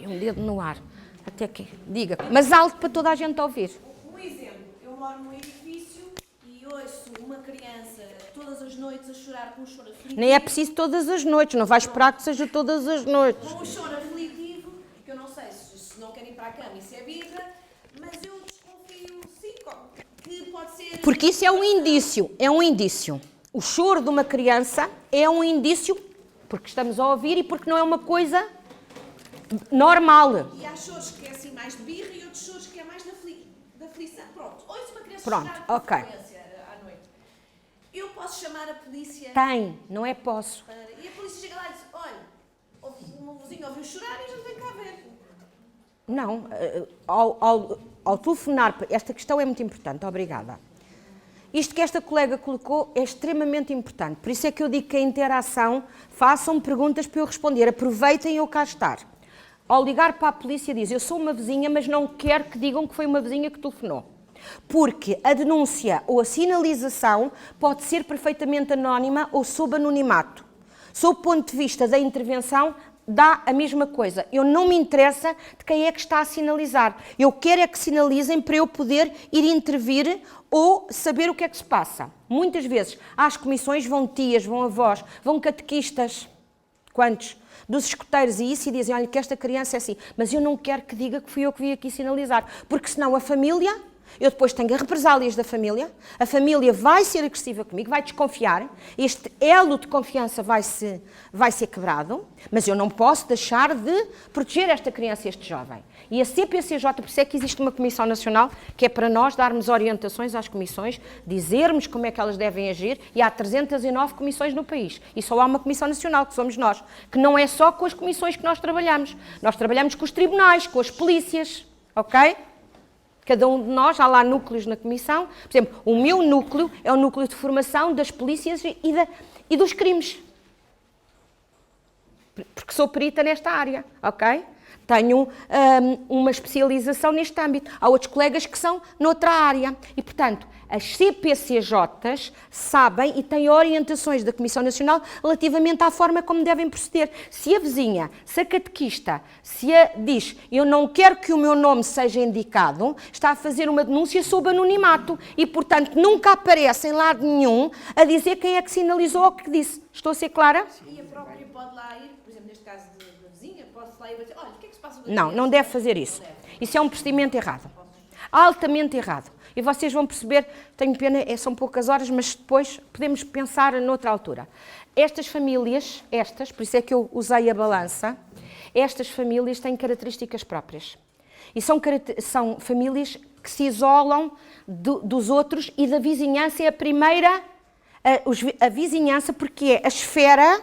um dedo no ar. Até que... Diga, mas alto para toda a gente ouvir. Um exemplo, eu moro num edifício e ouço uma criança todas as noites a chorar com um choro aflitivo. Nem é preciso todas as noites, não vais esperar que seja todas as noites. Com um choro aflitivo, que eu não sei se não querem ir para a cama, isso é birra, mas eu desconfio, sim, que pode ser... Porque isso é um indício, O choro de uma criança é um indício, porque estamos a ouvir e porque não é uma coisa normal. E há choros que é assim mais de birra e outros choros que é mais de aflição. Pronto, ouço uma criança Pronto, chorar com ok. frequência à noite. Eu posso chamar a polícia? Tem, não é posso. E a polícia chega lá e diz, olha, o meu vizinho ouviu chorar e a gente vem cá ver. Não, ao telefonar, esta questão é muito importante, obrigada. Isto que esta colega colocou é extremamente importante, por isso é que eu digo que a interação, façam perguntas para eu responder, aproveitem eu cá estar. Ao ligar para a polícia diz, eu sou uma vizinha, mas não quero que digam que foi uma vizinha que telefonou. Porque a denúncia ou a sinalização pode ser perfeitamente anónima ou sob anonimato. Sob o ponto de vista da intervenção, dá a mesma coisa. Eu não me interessa de quem é que está a sinalizar. Eu quero é que sinalizem para eu poder ir intervir ou saber o que é que se passa. Muitas vezes, às comissões vão tias, vão avós, vão catequistas. Quantos? Dos escuteiros e isso, e dizem, olha, que esta criança é assim. Mas eu não quero que diga que fui eu que vim aqui sinalizar. Porque senão a família... Eu depois tenho as represálias da família, a família vai ser agressiva comigo, vai desconfiar, este elo de confiança vai ser quebrado, mas eu não posso deixar de proteger esta criança e este jovem. E a CPCJ, por isso é que existe uma Comissão Nacional, que é para nós darmos orientações às comissões, dizermos como é que elas devem agir, e há 309 comissões no país. E só há uma Comissão Nacional, que somos nós, que não é só com as comissões que nós trabalhamos com os tribunais, com as polícias, ok? Cada um de nós, há lá núcleos na comissão. Por exemplo, o meu núcleo é o núcleo de formação das polícias e dos crimes. Porque sou perita nesta área, ok? Tenho uma especialização neste âmbito. Há outros colegas que são noutra área. E, portanto, as CPCJs sabem e têm orientações da Comissão Nacional relativamente à forma como devem proceder. Se a vizinha, se a catequista, diz eu não quero que o meu nome seja indicado, está a fazer uma denúncia sob anonimato e, portanto, nunca aparece em lado nenhum a dizer quem é que sinalizou ou que disse. Estou a ser clara? E a própria pode lá ir, por exemplo, neste caso da vizinha, pode lá ir e dizer, olha, o que é que se passa? Não deve fazer isso. Isso é um procedimento errado. Altamente errado. E vocês vão perceber, tenho pena, são poucas horas, mas depois podemos pensar noutra altura. Estas famílias, por isso é que eu usei a balança, estas famílias têm características próprias. E são famílias que se isolam dos outros e da vizinhança é a primeira, a vizinhança porque é a esfera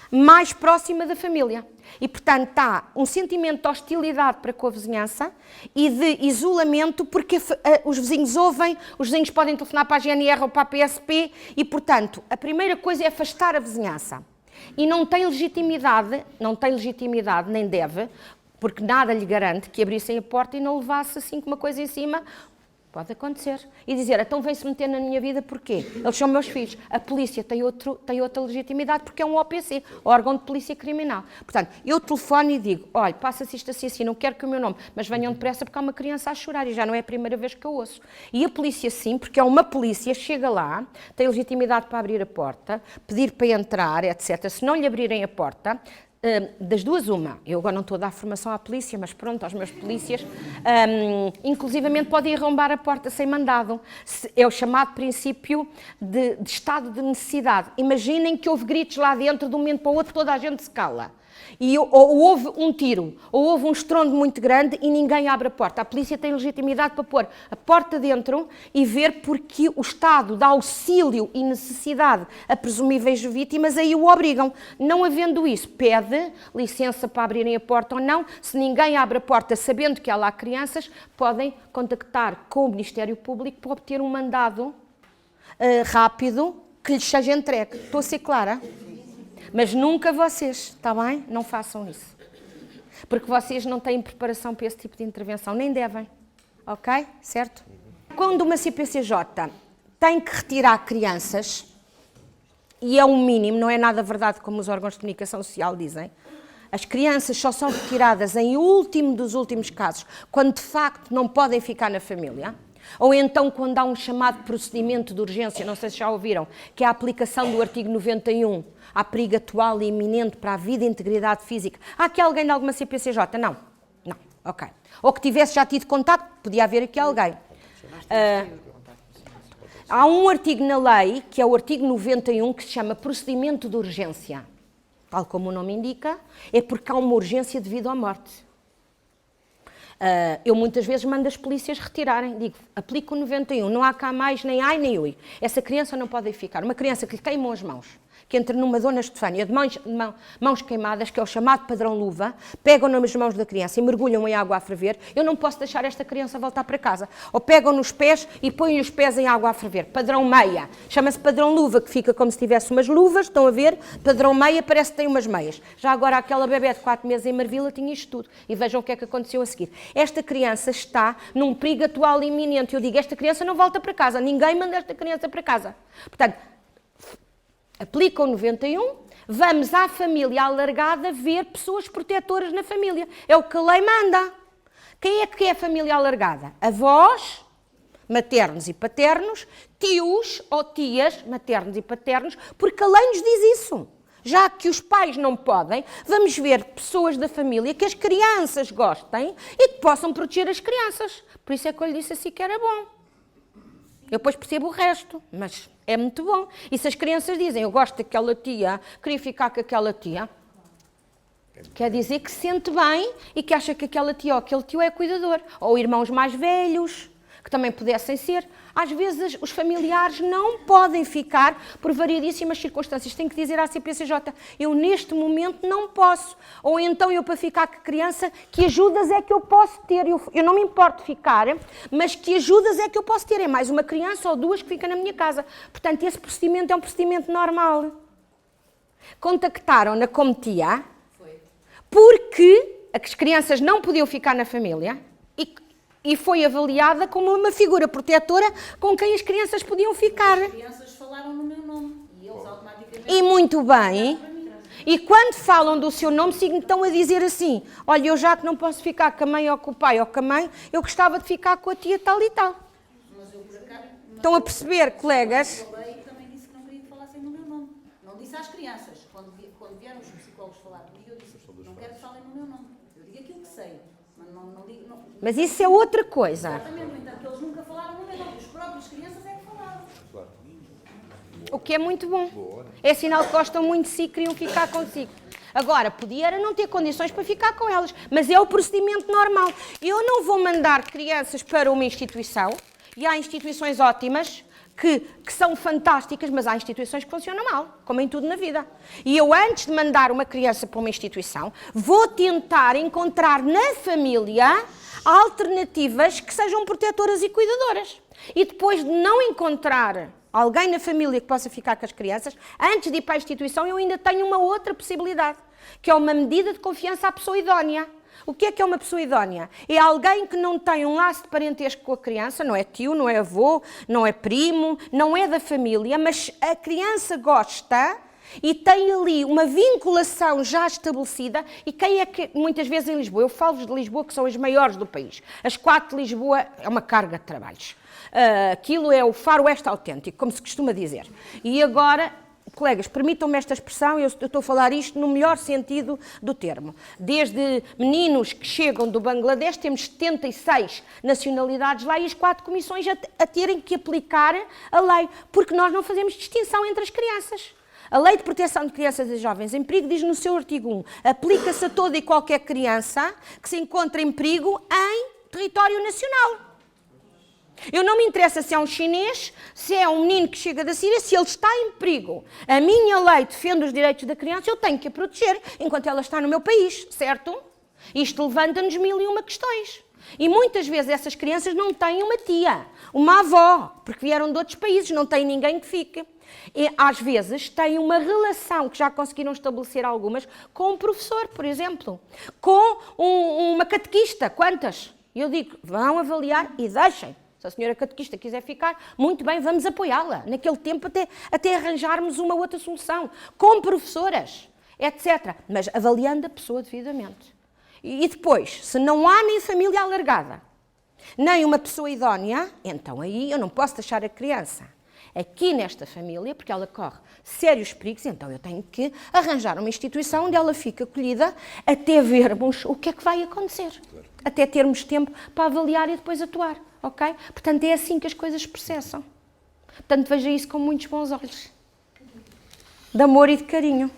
mais próxima da família. E, portanto, há um sentimento de hostilidade para com a vizinhança e de isolamento porque os vizinhos ouvem, os vizinhos podem telefonar para a GNR ou para a PSP e, portanto, a primeira coisa é afastar a vizinhança. e não tem legitimidade, nem deve, porque nada lhe garante que abrissem a porta e não levasse assim com uma coisa em cima. Pode acontecer. E dizer, então vem-se meter na minha vida porquê? Eles são meus filhos. A polícia tem outra legitimidade porque é um OPC, órgão de polícia criminal. Portanto, eu telefono e digo, olha, passa-se isto assim, não quero que o meu nome, mas venham depressa porque há uma criança a chorar e já não é a primeira vez que eu ouço. E a polícia sim, porque é uma polícia, chega lá, tem legitimidade para abrir a porta, pedir para entrar, etc. Se não lhe abrirem a porta, das duas uma, eu agora não estou a dar formação à polícia, mas pronto, aos meus polícias, inclusivamente podem arrombar a porta sem mandado. É o chamado princípio de estado de necessidade. Imaginem que houve gritos lá dentro, de um momento para o outro toda a gente se cala. Ou houve um tiro, ou houve um estrondo muito grande e ninguém abre a porta. A polícia tem legitimidade para pôr a porta dentro e ver porque o Estado dá auxílio e necessidade a presumíveis vítimas, aí o obrigam. Não havendo isso, pede licença para abrirem a porta ou não. Se ninguém abre a porta sabendo que há lá crianças, podem contactar com o Ministério Público para obter um mandado rápido que lhes seja entregue. Estou a ser clara? Mas nunca vocês, está bem? Não façam isso. Porque vocês não têm preparação para esse tipo de intervenção, nem devem. Ok? Certo? Quando uma CPCJ tem que retirar crianças, e é um mínimo, não é nada verdade como os órgãos de comunicação social dizem, as crianças só são retiradas em último dos últimos casos, quando de facto não podem ficar na família, ou então quando há um chamado procedimento de urgência, não sei se já ouviram, que é a aplicação do artigo 91, há perigo atual e iminente para a vida e integridade física. Há aqui alguém de alguma CPCJ? Não. Não, ok. Ou que tivesse já tido contacto, podia haver aqui alguém. Há um artigo na lei, que é o artigo 91, que se chama procedimento de urgência. Tal como o nome indica, é porque há uma urgência devido à morte. Eu muitas vezes mando as polícias retirarem, digo, aplico o 91, não há cá mais nem ai nem ui. Essa criança não pode ficar. Uma criança que lhe queimam as mãos, que entra numa Dona Estefânia de mãos queimadas, que é o chamado padrão luva, pegam nas mãos da criança e mergulham em água a ferver, eu não posso deixar esta criança voltar para casa. Ou pegam nos pés e põem os pés em água a ferver. Padrão meia. Chama-se padrão luva, que fica como se tivesse umas luvas, estão a ver? Padrão meia parece que tem umas meias. Já agora aquela bebé de 4 meses em Marvila tinha isto tudo. E vejam o que é que aconteceu a seguir. Esta criança está num perigo atual e iminente. Eu digo, esta criança não volta para casa. Ninguém manda esta criança para casa. Portanto, aplica o 91, vamos à família alargada ver pessoas protetoras na família. É o que a lei manda. Quem é que é a família alargada? Avós, maternos e paternos, tios ou tias, maternos e paternos, porque a lei nos diz isso. Já que os pais não podem, vamos ver pessoas da família que as crianças gostem e que possam proteger as crianças. Por isso é que eu lhe disse assim que era bom. Eu depois percebo o resto, mas é muito bom. E se as crianças dizem, eu gosto daquela tia, queria ficar com aquela tia, quer dizer que se sente bem e que acha que aquela tia ou aquele tio é cuidador. Ou irmãos mais velhos, que também pudessem ser. Às vezes os familiares não podem ficar por variedíssimas circunstâncias. Tenho que dizer à CPCJ, eu neste momento não posso. Ou então eu para ficar com a criança, que ajudas é que eu posso ter? Eu não me importo ficar, mas que ajudas é que eu posso ter? É mais uma criança ou duas que ficam na minha casa. Portanto, esse procedimento é um procedimento normal. Contactaram na comitia porque as crianças não podiam ficar na família e foi avaliada como uma figura protetora com quem as crianças podiam ficar. As crianças falaram no meu nome e eles automaticamente... E muito bem. E quando falam do seu nome, estão a dizer assim, olha, eu já que não posso ficar com a mãe ou com o pai ou com a mãe, eu gostava de ficar com a tia tal e tal. Mas eu por acaso... Estão a perceber, colegas? A lei também disse que não queria que falassem no meu nome. Não disse às crianças. Quando vieram os psicólogos falar comigo, eu disse, não quero que falem no meu nome. Eu digo aquilo que sei. Mas isso é outra coisa. Exatamente, no entanto, eles nunca falaram no meu nome. Os próprios crianças é que falaram. O que é muito bom. É sinal que gostam muito de si e queriam ficar consigo. Agora, podia era não ter condições para ficar com elas, mas é o procedimento normal. Eu não vou mandar crianças para uma instituição, e há instituições ótimas, que são fantásticas, mas há instituições que funcionam mal, como em tudo na vida. E eu, antes de mandar uma criança para uma instituição, vou tentar encontrar na família alternativas que sejam protetoras e cuidadoras. E depois de não encontrar alguém na família que possa ficar com as crianças, antes de ir para a instituição eu ainda tenho uma outra possibilidade, que é uma medida de confiança à pessoa idónea. O que é uma pessoa idónea? É alguém que não tem um laço de parentesco com a criança, não é tio, não é avô, não é primo, não é da família, mas a criança gosta e tem ali uma vinculação já estabelecida. E quem é que, muitas vezes em Lisboa, eu falo de Lisboa que são as maiores do país, as 4 de Lisboa é uma carga de trabalhos. Aquilo é o faroeste autêntico, como se costuma dizer. E agora, colegas, permitam-me esta expressão, eu estou a falar isto no melhor sentido do termo. Desde meninos que chegam do Bangladesh, temos 76 nacionalidades lá e as 4 comissões a terem que aplicar a lei, porque nós não fazemos distinção entre as crianças. A Lei de Proteção de Crianças e Jovens em Perigo diz no seu artigo 1, aplica-se a toda e qualquer criança que se encontra em perigo em território nacional. Eu não me interessa se é um chinês, se é um menino que chega da Síria, se ele está em perigo. A minha lei defende os direitos da criança, eu tenho que a proteger enquanto ela está no meu país, certo? Isto levanta-nos 1001 questões. E muitas vezes essas crianças não têm uma tia, uma avó, porque vieram de outros países, não têm ninguém que fique. E, às vezes, têm uma relação, que já conseguiram estabelecer algumas, com um professor, por exemplo, com uma catequista. Quantas? Eu digo, vão avaliar e deixem. Se a senhora catequista quiser ficar, muito bem, vamos apoiá-la. Naquele tempo até arranjarmos uma outra solução. Com professoras, etc. Mas avaliando a pessoa devidamente. E depois, se não há nem família alargada, nem uma pessoa idónea, então aí eu não posso deixar a criança aqui nesta família, porque ela corre sérios perigos, então eu tenho que arranjar uma instituição onde ela fique acolhida até vermos o que é que vai acontecer. Claro. Até termos tempo para avaliar e depois atuar, ok? Portanto, é assim que as coisas se processam. Portanto, veja isso com muitos bons olhos. De amor e de carinho.